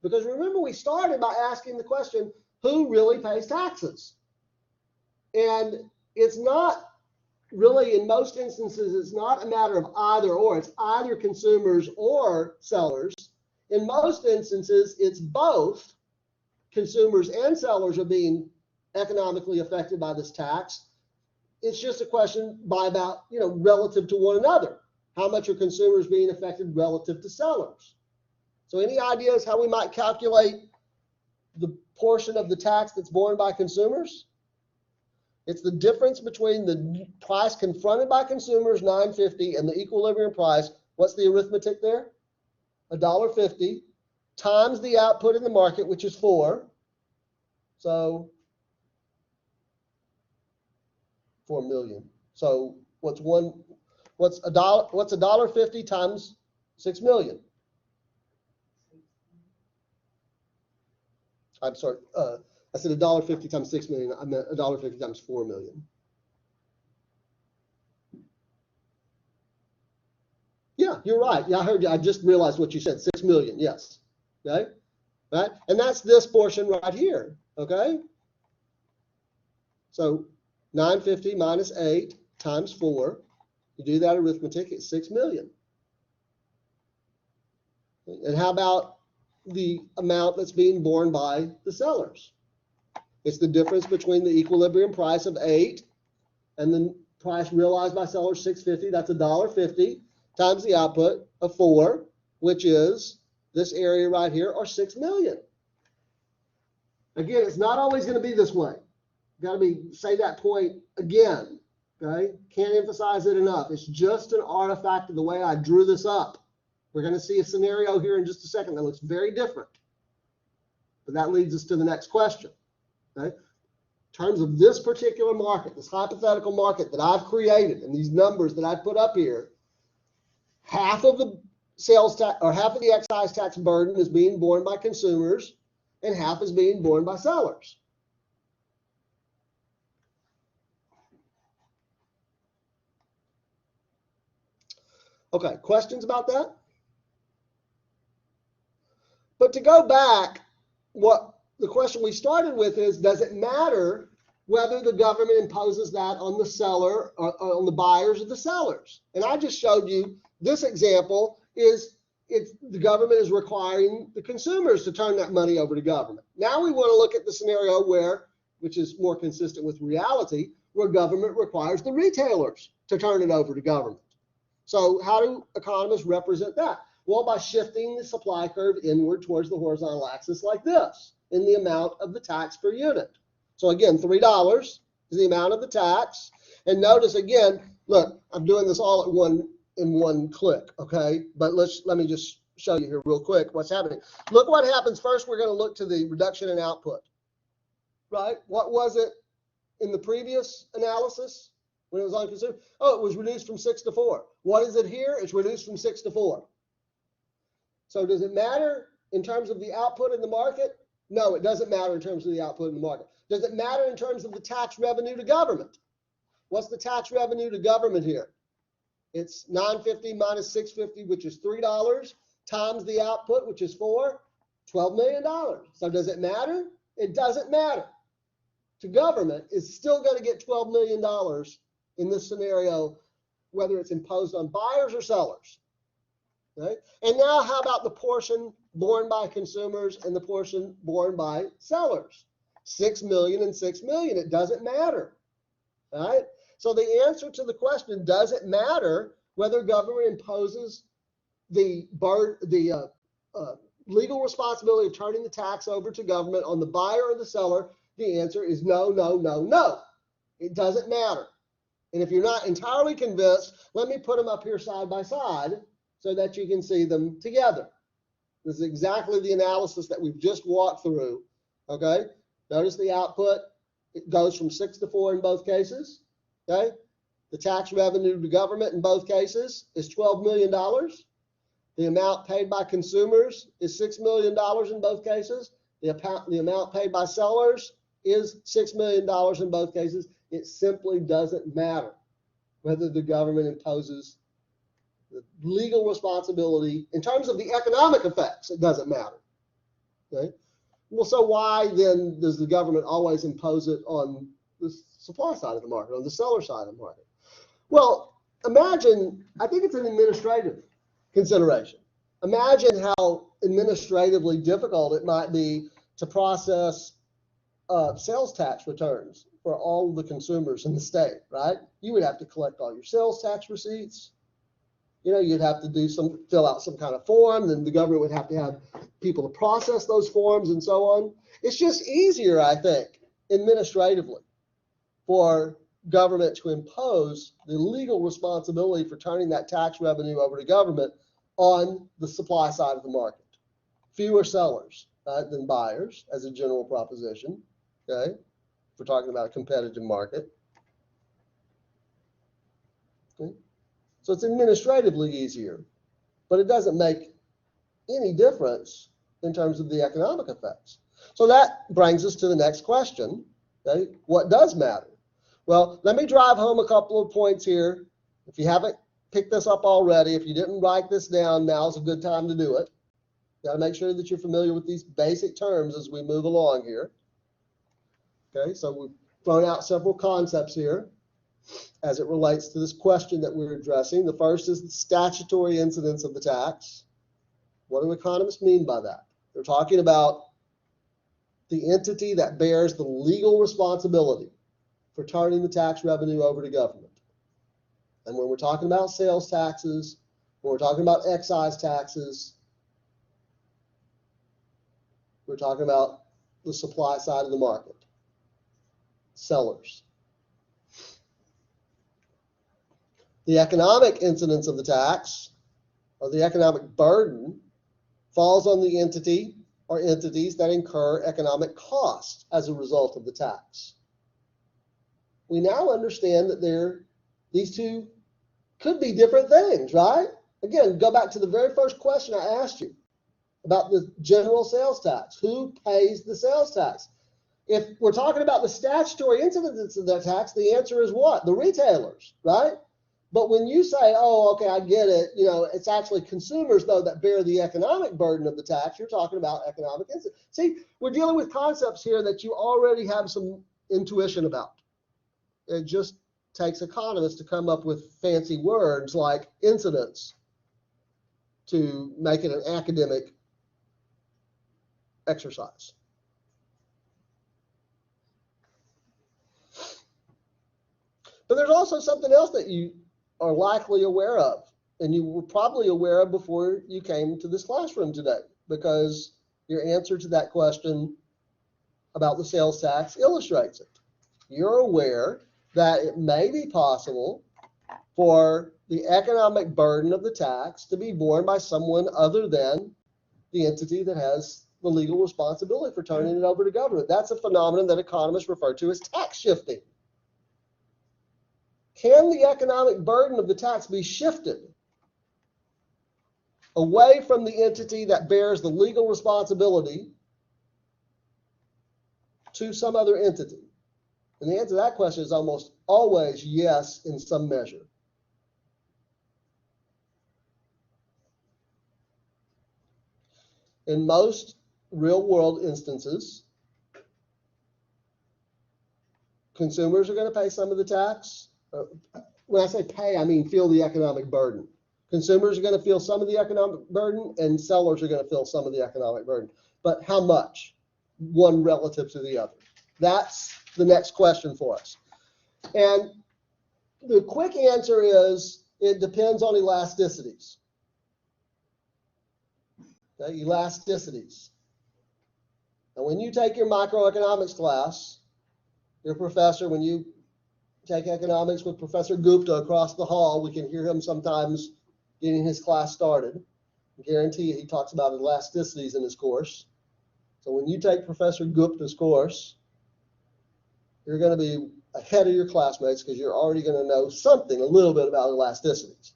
Because remember, we started by asking the question, who really pays taxes? And it's not really, in most instances, it's not a matter of either or. It's either consumers or sellers. In most instances, it's both. Consumers and sellers are being economically affected by this tax. It's just a question by about, relative to one another. How much are consumers being affected relative to sellers? So any ideas how we might calculate the portion of the tax that's borne by consumers? It's the difference between the price confronted by consumers, $9.50, and the equilibrium price. What's the arithmetic there? $1.50 times the output in the market, which is 4. So 4 million. So what's $1.50 times 6 million? I'm sorry. I said $1.50 times 6 million. I meant $1.50 times 4 million. Yeah, you're right. Yeah, I heard you. I just realized what you said. 6 million. Yes. Okay. Right. And that's this portion right here. Okay. So 950 minus 8 times 4. You do that arithmetic, it's 6 million. And how about the amount that's being borne by the sellers? It's the difference between the equilibrium price of 8 and the price realized by sellers, $6.50. That's $1.50 times the output of 4, which is this area right here, or 6 million. Again, it's not always going to be this way. Got to say that point again. Okay, can't emphasize it enough. It's just an artifact of the way I drew this up. We're going to see a scenario here in just a second that looks very different. But that leads us to the next question. Okay? In terms of this particular market, this hypothetical market that I've created and these numbers that I've put up here, half of the sales tax or half of the excise tax burden is being borne by consumers and half is being borne by sellers. Okay, questions about that? But to go back, what the question we started with is, does it matter whether the government imposes that on the seller or on the buyers or the sellers? And I just showed you this example is the government is requiring the consumers to turn that money over to government. Now we want to look at the scenario which is more consistent with reality, where government requires the retailers to turn it over to government. So how do economists represent that? Well, by shifting the supply curve inward towards the horizontal axis like this, in the amount of the tax per unit. So again, $3 is the amount of the tax. And notice again, look, I'm doing this all in one click, okay? But let me just show you here real quick what's happening. Look what happens. First, we're going to look to the reduction in output, right? What was it in the previous analysis? When it was on consumer, it was reduced from 6 to 4. What is it here? It's reduced from 6 to 4. So does it matter in terms of the output in the market? No, it doesn't matter in terms of the output in the market. Does it matter in terms of the tax revenue to government? What's the tax revenue to government here? It's $9.50 minus $6.50, which is $3, times the output, which is 4, $12 million. So does it matter? It doesn't matter. To government, it's still going to get $12 million in this scenario, whether it's imposed on buyers or sellers. Okay? And now how about the portion borne by consumers and the portion borne by sellers? 6 million and 6 million. It doesn't matter. All right? So the answer to the question, does it matter whether government imposes the legal responsibility of turning the tax over to government on the buyer or the seller? The answer is no, no, no, no. It doesn't matter. And if you're not entirely convinced, let me put them up here side by side so that you can see them together. This is exactly the analysis that we've just walked through. Okay? Notice the output. It goes from 6 to 4 in both cases. Okay? The tax revenue to government in both cases is $12 million. The amount paid by consumers is $6 million in both cases. The amount paid by sellers is $6 million in both cases. It simply doesn't matter whether the government imposes the legal responsibility in terms of the economic effects. It doesn't matter. Okay? Well, so why then does the government always impose it on the supply side of the market, on the seller side of the market? Well, imagine, I think it's an administrative consideration. Imagine how administratively difficult it might be to process sales tax returns for all the consumers in the state, right? You would have to collect all your sales tax receipts. You know, you'd have to fill out some kind of form, then the government would have to have people to process those forms and so on. It's just easier, I think, administratively for government to impose the legal responsibility for turning that tax revenue over to government on the supply side of the market. Fewer sellers than buyers as a general proposition, okay? If we're talking about a competitive market. Okay? So it's administratively easier, but it doesn't make any difference in terms of the economic effects. So that brings us to the next question, okay? What does matter? Well, let me drive home a couple of points here. If you haven't picked this up already, if you didn't write this down, now's a good time to do it. You got to make sure that you're familiar with these basic terms as we move along here. Okay, so we've thrown out several concepts here as it relates to this question that we're addressing. The first is the statutory incidence of the tax. What do economists mean by that? They're talking about the entity that bears the legal responsibility for turning the tax revenue over to government. And when we're talking about sales taxes, when we're talking about excise taxes, we're talking about the supply side of the market, sellers. The economic incidence of the tax, or the economic burden, falls on the entity or entities that incur economic costs as a result of the tax. We now understand that these two could be different things, right? Again, go back to the very first question I asked you about the general sales tax. Who pays the sales tax? If we're talking about the statutory incidence of that tax, the answer is what? The retailers, right? But when you say, oh, okay, I get it, you know, it's actually consumers, though, that bear the economic burden of the tax, you're talking about economic incidence. See, we're dealing with concepts here that you already have some intuition about. It just takes economists to come up with fancy words like incidence to make it an academic exercise. But there's also something else that you are likely aware of, and you were probably aware of before you came to this classroom today, because your answer to that question about the sales tax illustrates it. You're aware that it may be possible for the economic burden of the tax to be borne by someone other than the entity that has the legal responsibility for turning it over to government. That's a phenomenon that economists refer to as tax shifting. Can the economic burden of the tax be shifted away from the entity that bears the legal responsibility to some other entity? And the answer to that question is almost always yes, in some measure. In most real-world instances, consumers are going to pay some of the tax. When I say pay, I mean feel the economic burden. Consumers are going to feel some of the economic burden, and sellers are going to feel some of the economic burden. But how much? One relative to the other. That's the next question for us. And the quick answer is it depends on elasticities. Okay, elasticities. And when you take your microeconomics class, your professor, when you take economics with Professor Gupta across the hall, we can hear him sometimes getting his class started. I guarantee you he talks about elasticities in his course. So when you take Professor Gupta's course, you're going to be ahead of your classmates because you're already going to know something, a little bit about elasticities.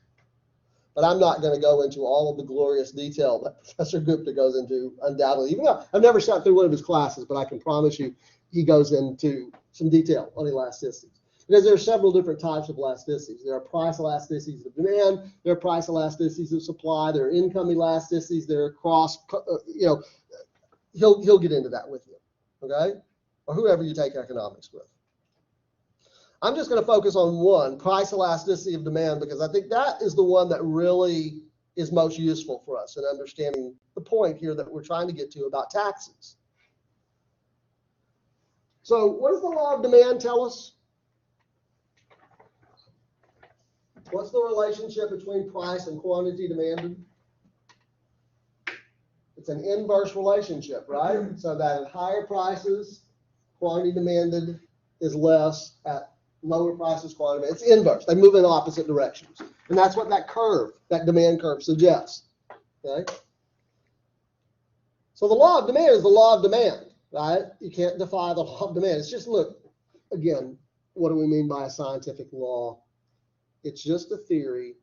But I'm not going to go into all of the glorious detail that Professor Gupta goes into, undoubtedly. Even though I've never sat through one of his classes, but I can promise you he goes into some detail on elasticities. Because there are several different types of elasticities. There are price elasticities of demand, there are price elasticities of supply, there are income elasticities, there are cross, he'll get into that with you, okay? Or whoever you take economics with. I'm just going to focus on one, price elasticity of demand, because I think that is the one that really is most useful for us in understanding the point here that we're trying to get to about taxes. So what does the law of demand tell us? What's the relationship between price and quantity demanded? It's an inverse relationship, right? So that at higher prices, quantity demanded is less. At lower prices, quantity demanded. It's inverse. They move in opposite directions. And that's what that curve, that demand curve suggests. Okay? So the law of demand is the law of demand, right? You can't defy the law of demand. It's just, look, again, what do we mean by a scientific law? It's just a theory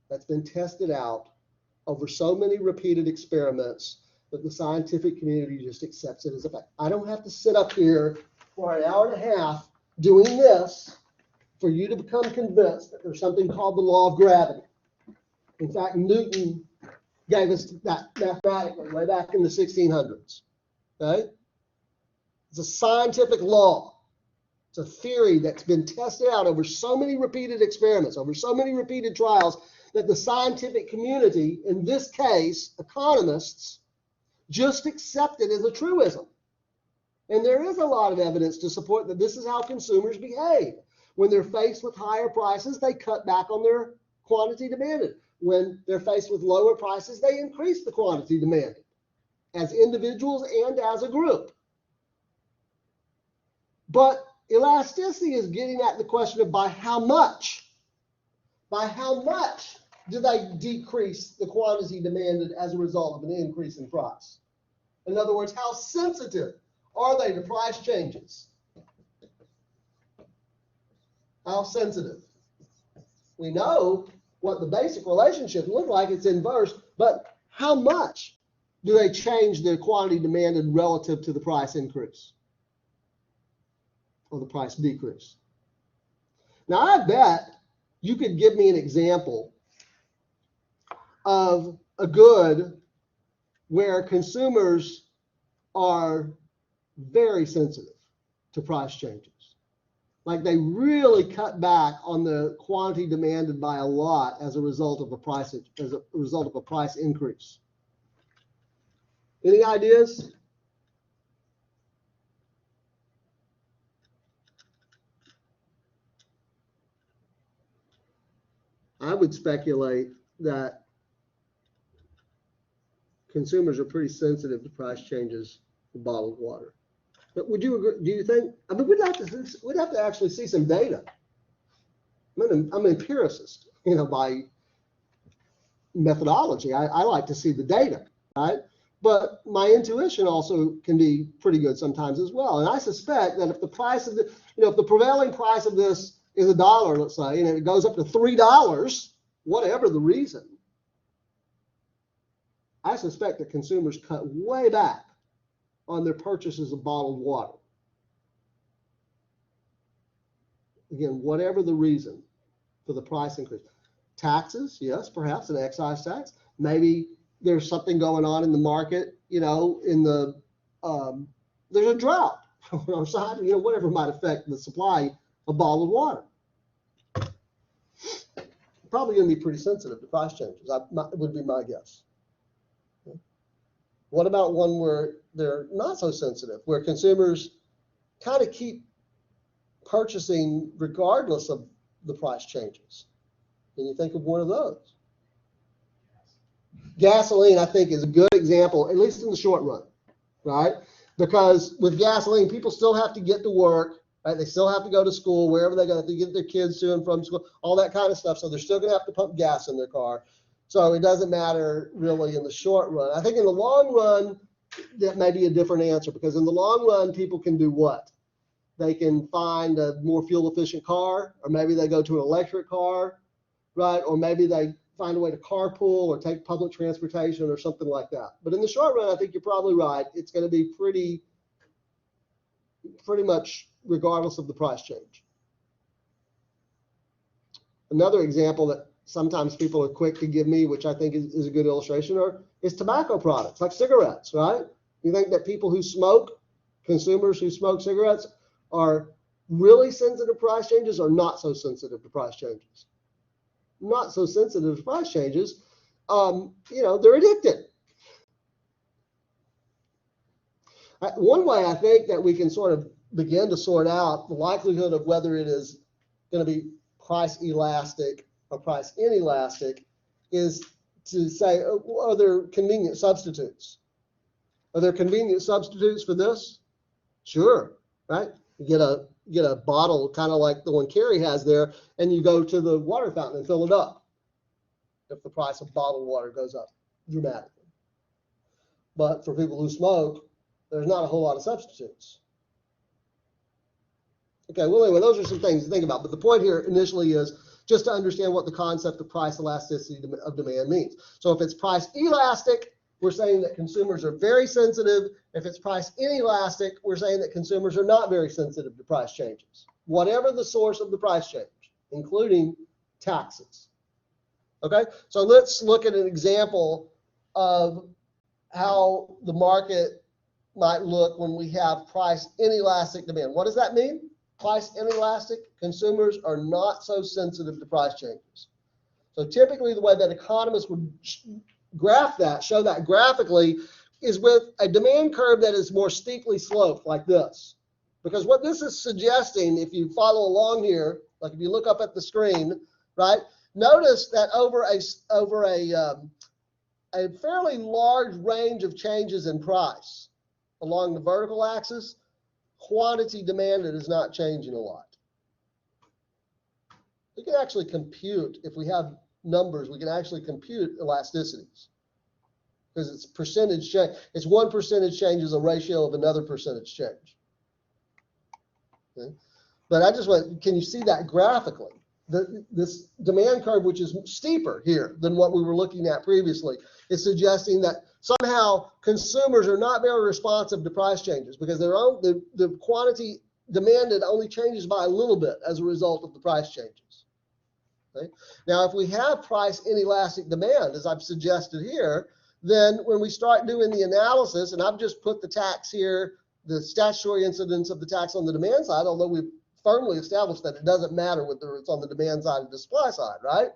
that's been tested out over so many repeated experiments that the scientific community just accepts it as a fact. I don't have to sit up here for an hour and a half doing this for you to become convinced that there's something called the law of gravity. In fact, Newton gave us that mathematically way back in the 1600s. Okay? It's a scientific law. It's a theory that's been tested out over so many repeated experiments, over so many repeated trials, that the scientific community, in this case, economists, just accept it as a truism. And there is a lot of evidence to support that this is how consumers behave. When they're faced with higher prices, they cut back on their quantity demanded. When they're faced with lower prices, they increase the quantity demanded, as individuals and as a group. But elasticity is getting at the question of by how much? By how much do they decrease the quantity demanded as a result of an increase in price? In other words, how sensitive are they to price changes? How sensitive? We know what the basic relationship look like, it's inverse, but how much do they change their quantity demanded relative to the price increase or the price decrease? Now, I bet you could give me an example of a good where consumers are very sensitive to price changes. Like they really cut back on the quantity demanded by a lot as a result of a price increase. Any ideas? I would speculate that consumers are pretty sensitive to price changes for bottled water. But would you agree? Do you think? I mean, we'd have to actually see some data. I'm an empiricist, by methodology. I like to see the data, right? But my intuition also can be pretty good sometimes as well. And I suspect that if the price of the, if the prevailing price of this is $1, let's say, and it goes up to $3, whatever the reason, I suspect that consumers cut way back on their purchases of bottled water. Again, whatever the reason for the price increase. Taxes, yes, perhaps an excise tax. Maybe there's something going on in the market, there's a drought on our side, whatever might affect the supply of bottled water. Probably going to be pretty sensitive to price changes, would be my guess. What about one where they're not so sensitive, where consumers kind of keep purchasing regardless of the price changes? Can you think of one of those? Gasoline, I think, is a good example, at least in the short run, right? Because with gasoline, people still have to get to work, right? They still have to go to school, wherever they go, to get their kids to and from school, all that kind of stuff. So they're still going to have to pump gas in their car. So it doesn't matter really in the short run. I think in the long run, that may be a different answer, because in the long run, people can do what? They can find a more fuel efficient car, or maybe they go to an electric car, right? Or maybe they find a way to carpool or take public transportation or something like that. But in the short run, I think you're probably right. It's going to be pretty much regardless of the price change. Another example that sometimes people are quick to give me, which I think is a good illustration, is tobacco products like cigarettes, right? You think that people who smoke, consumers who smoke cigarettes, are really sensitive to price changes or not so sensitive to price changes? Not so sensitive to price changes. They're addicted. One way I think that we can sort of begin to sort out the likelihood of whether it is going to be price elastic or price inelastic is to say, are there convenient substitutes? Are there convenient substitutes for this? Sure, right? You get a bottle kind of like the one Carrie has there, and you go to the water fountain and fill it up if the price of bottled water goes up dramatically. But for people who smoke, there's not a whole lot of substitutes. Okay, well, anyway, those are some things to think about. But the point here initially is just to understand what the concept of price elasticity of demand means. So if it's price elastic, we're saying that consumers are very sensitive. If it's price inelastic, we're saying that consumers are not very sensitive to price changes, whatever the source of the price change, including taxes. Okay, so let's look at an example of how the market might look when we have price inelastic demand. What does that mean? Price inelastic, consumers are not so sensitive to price changes. So typically the way that economists would graph that, show that graphically, is with a demand curve that is more steeply sloped like this. Because what this is suggesting, if you follow along here, like if you look up at the screen, right, notice that over a fairly large range of changes in price along the vertical axis, quantity demanded is not changing a lot. We can actually compute, if we have numbers, we can actually compute elasticities because it's percentage change. It's one percentage change is a ratio of another percentage change. Okay? But I just want, can you see that graphically? This demand curve, which is steeper here than what we were looking at previously, is suggesting that somehow consumers are not very responsive to price changes because the quantity demanded only changes by a little bit as a result of the price changes. Okay? Now, if we have price inelastic demand, as I've suggested here, then when we start doing the analysis, and I've just put the tax here, the statutory incidence of the tax on the demand side, although we've firmly established that it doesn't matter whether it's on the demand side or the supply side, right?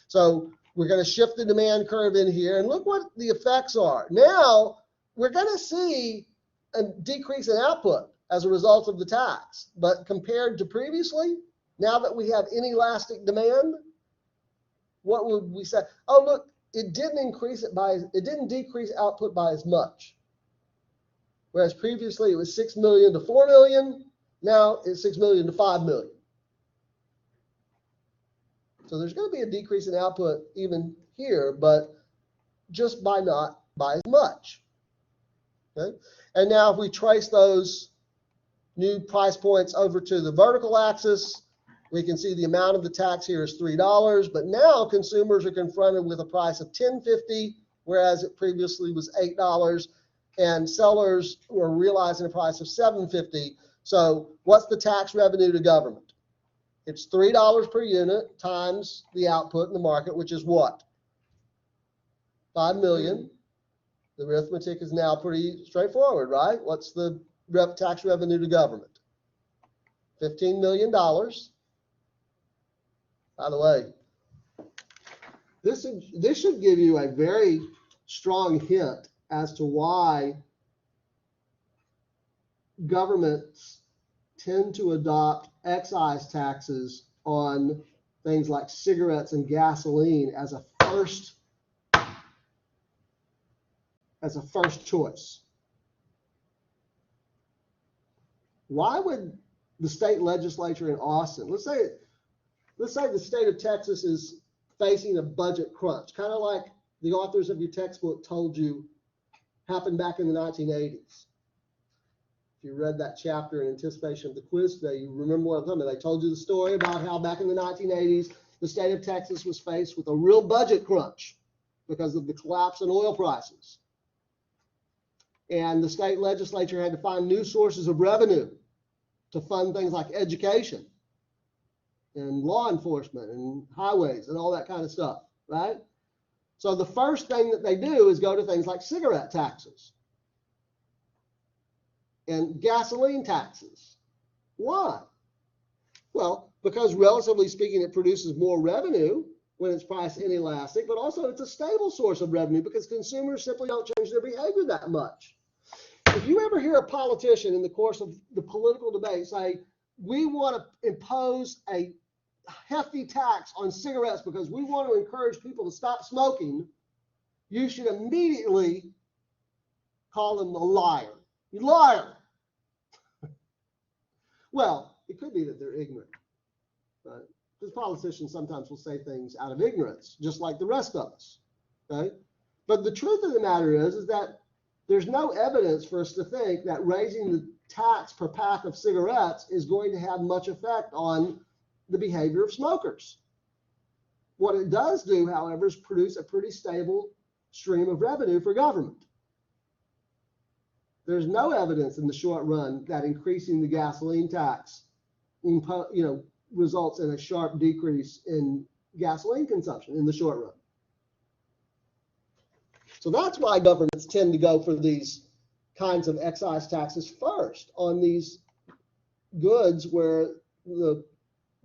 So we're going to shift the demand curve in here, and look what the effects are. Now, we're going to see a decrease in output as a result of the tax. But compared to previously, now that we have inelastic demand, what would we say? Oh, look, it didn't decrease output by as much. Whereas previously it was 6 million to 4 million, now it's 6 million to 5 million. So there's going to be a decrease in output even here, but just not by as much. Okay? And now if we trace those new price points over to the vertical axis, we can see the amount of the tax here is $3, but now consumers are confronted with a price of $10.50, whereas it previously was $8, and sellers were realizing a price of $7.50. So what's the tax revenue to government? It's $3 per unit times the output in the market, which is what? 5 million. The arithmetic is now pretty straightforward, right? What's the tax revenue to government? $15 million. By the way, this should give you a very strong hint as to why governments tend to adopt excise taxes on things like cigarettes and gasoline as a first choice. Why would the state legislature in Austin, let's say the state of Texas is facing a budget crunch, kind of like the authors of your textbook told you happened back in the 1980s. If you read that chapter in anticipation of the quiz today, you remember what I'm talking about. They told you the story about how back in the 1980s, the state of Texas was faced with a real budget crunch because of the collapse in oil prices. And the state legislature had to find new sources of revenue to fund things like education and law enforcement and highways and all that kind of stuff, right? So the first thing that they do is go to things like cigarette taxes. and gasoline taxes. Why? Well, because relatively speaking, it produces more revenue when it's price inelastic, but also it's a stable source of revenue because consumers simply don't change their behavior that much. If you ever hear a politician in the course of the political debate say, we want to impose a hefty tax on cigarettes because we want to encourage people to stop smoking, you should immediately call them a liar. You liar. Well, it could be that they're ignorant, right? Because politicians sometimes will say things out of ignorance, just like the rest of us, okay? But the truth of the matter is that there's no evidence for us to think that raising the tax per pack of cigarettes is going to have much effect on the behavior of smokers. What it does do, however, is produce a pretty stable stream of revenue for government. There's no evidence in the short run that increasing the gasoline tax, results in a sharp decrease in gasoline consumption in the short run. So that's why governments tend to go for these kinds of excise taxes first on these goods where the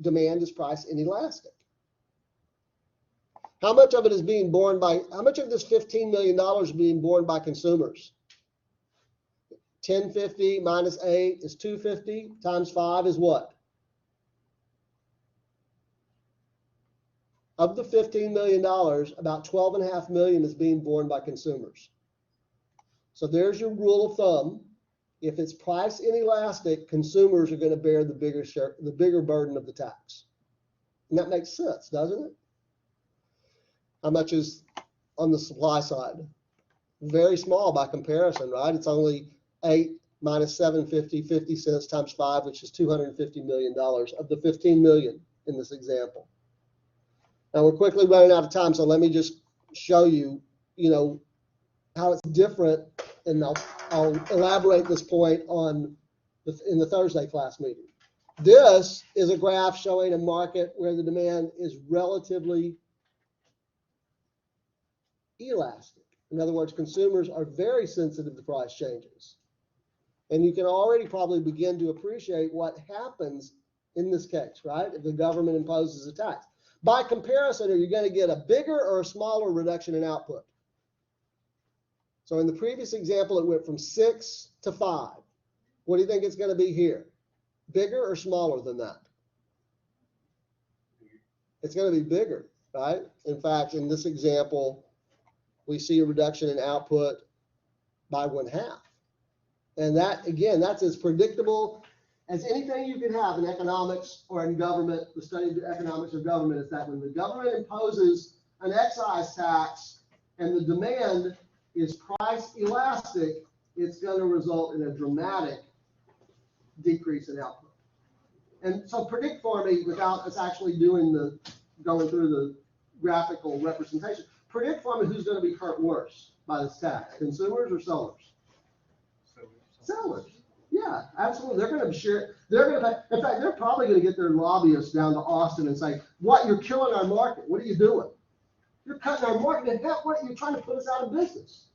demand is price inelastic. How much of it is being borne by, how much of this $15 million is being borne by consumers? 1050 minus 8 is 250 times 5 is what? Of the $15 million, about $12.5 million is being borne by consumers. So there's your rule of thumb. If it's price inelastic, consumers are going to bear the bigger share, the bigger burden of the tax. And that makes sense, doesn't it? How much is on the supply side? Very small by comparison, right? It's only 8 minus 750, 50 cents times 5, which is $250 million of the 15 million in this example. Now we're quickly running out of time, so let me just show you, how it's different, and I'll elaborate this point in the Thursday class meeting. This is a graph showing a market where the demand is relatively elastic. In other words, consumers are very sensitive to price changes. And you can already probably begin to appreciate what happens in this case, right? If the government imposes a tax. By comparison, are you going to get a bigger or a smaller reduction in output? So in the previous example, it went from 6 to 5. What do you think it's going to be here? Bigger or smaller than that? It's going to be bigger, right? In fact, in this example, we see a reduction in output by 1/2. And that, again, that's as predictable as anything you can have in economics or in government. The study of the economics of government is that when the government imposes an excise tax and the demand is price elastic, it's going to result in a dramatic decrease in output. And so predict for me, without us actually going through the graphical representation, predict for me who's going to be hurt worse by this tax, consumers or sellers? Sellers. Yeah, absolutely. They're going to share. In fact, they're probably going to get their lobbyists down to Austin and say, "What? You're killing our market. What are you doing? You're cutting our market. What? You're trying to put us out of business."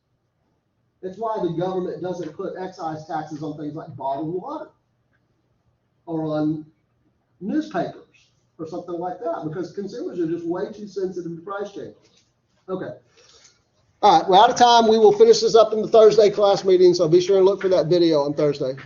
That's why the government doesn't put excise taxes on things like bottled water or on newspapers or something like that, because consumers are just way too sensitive to price changes. Okay. All right, we're out of time. We will finish this up in the Thursday class meeting, so be sure and look for that video on Thursday.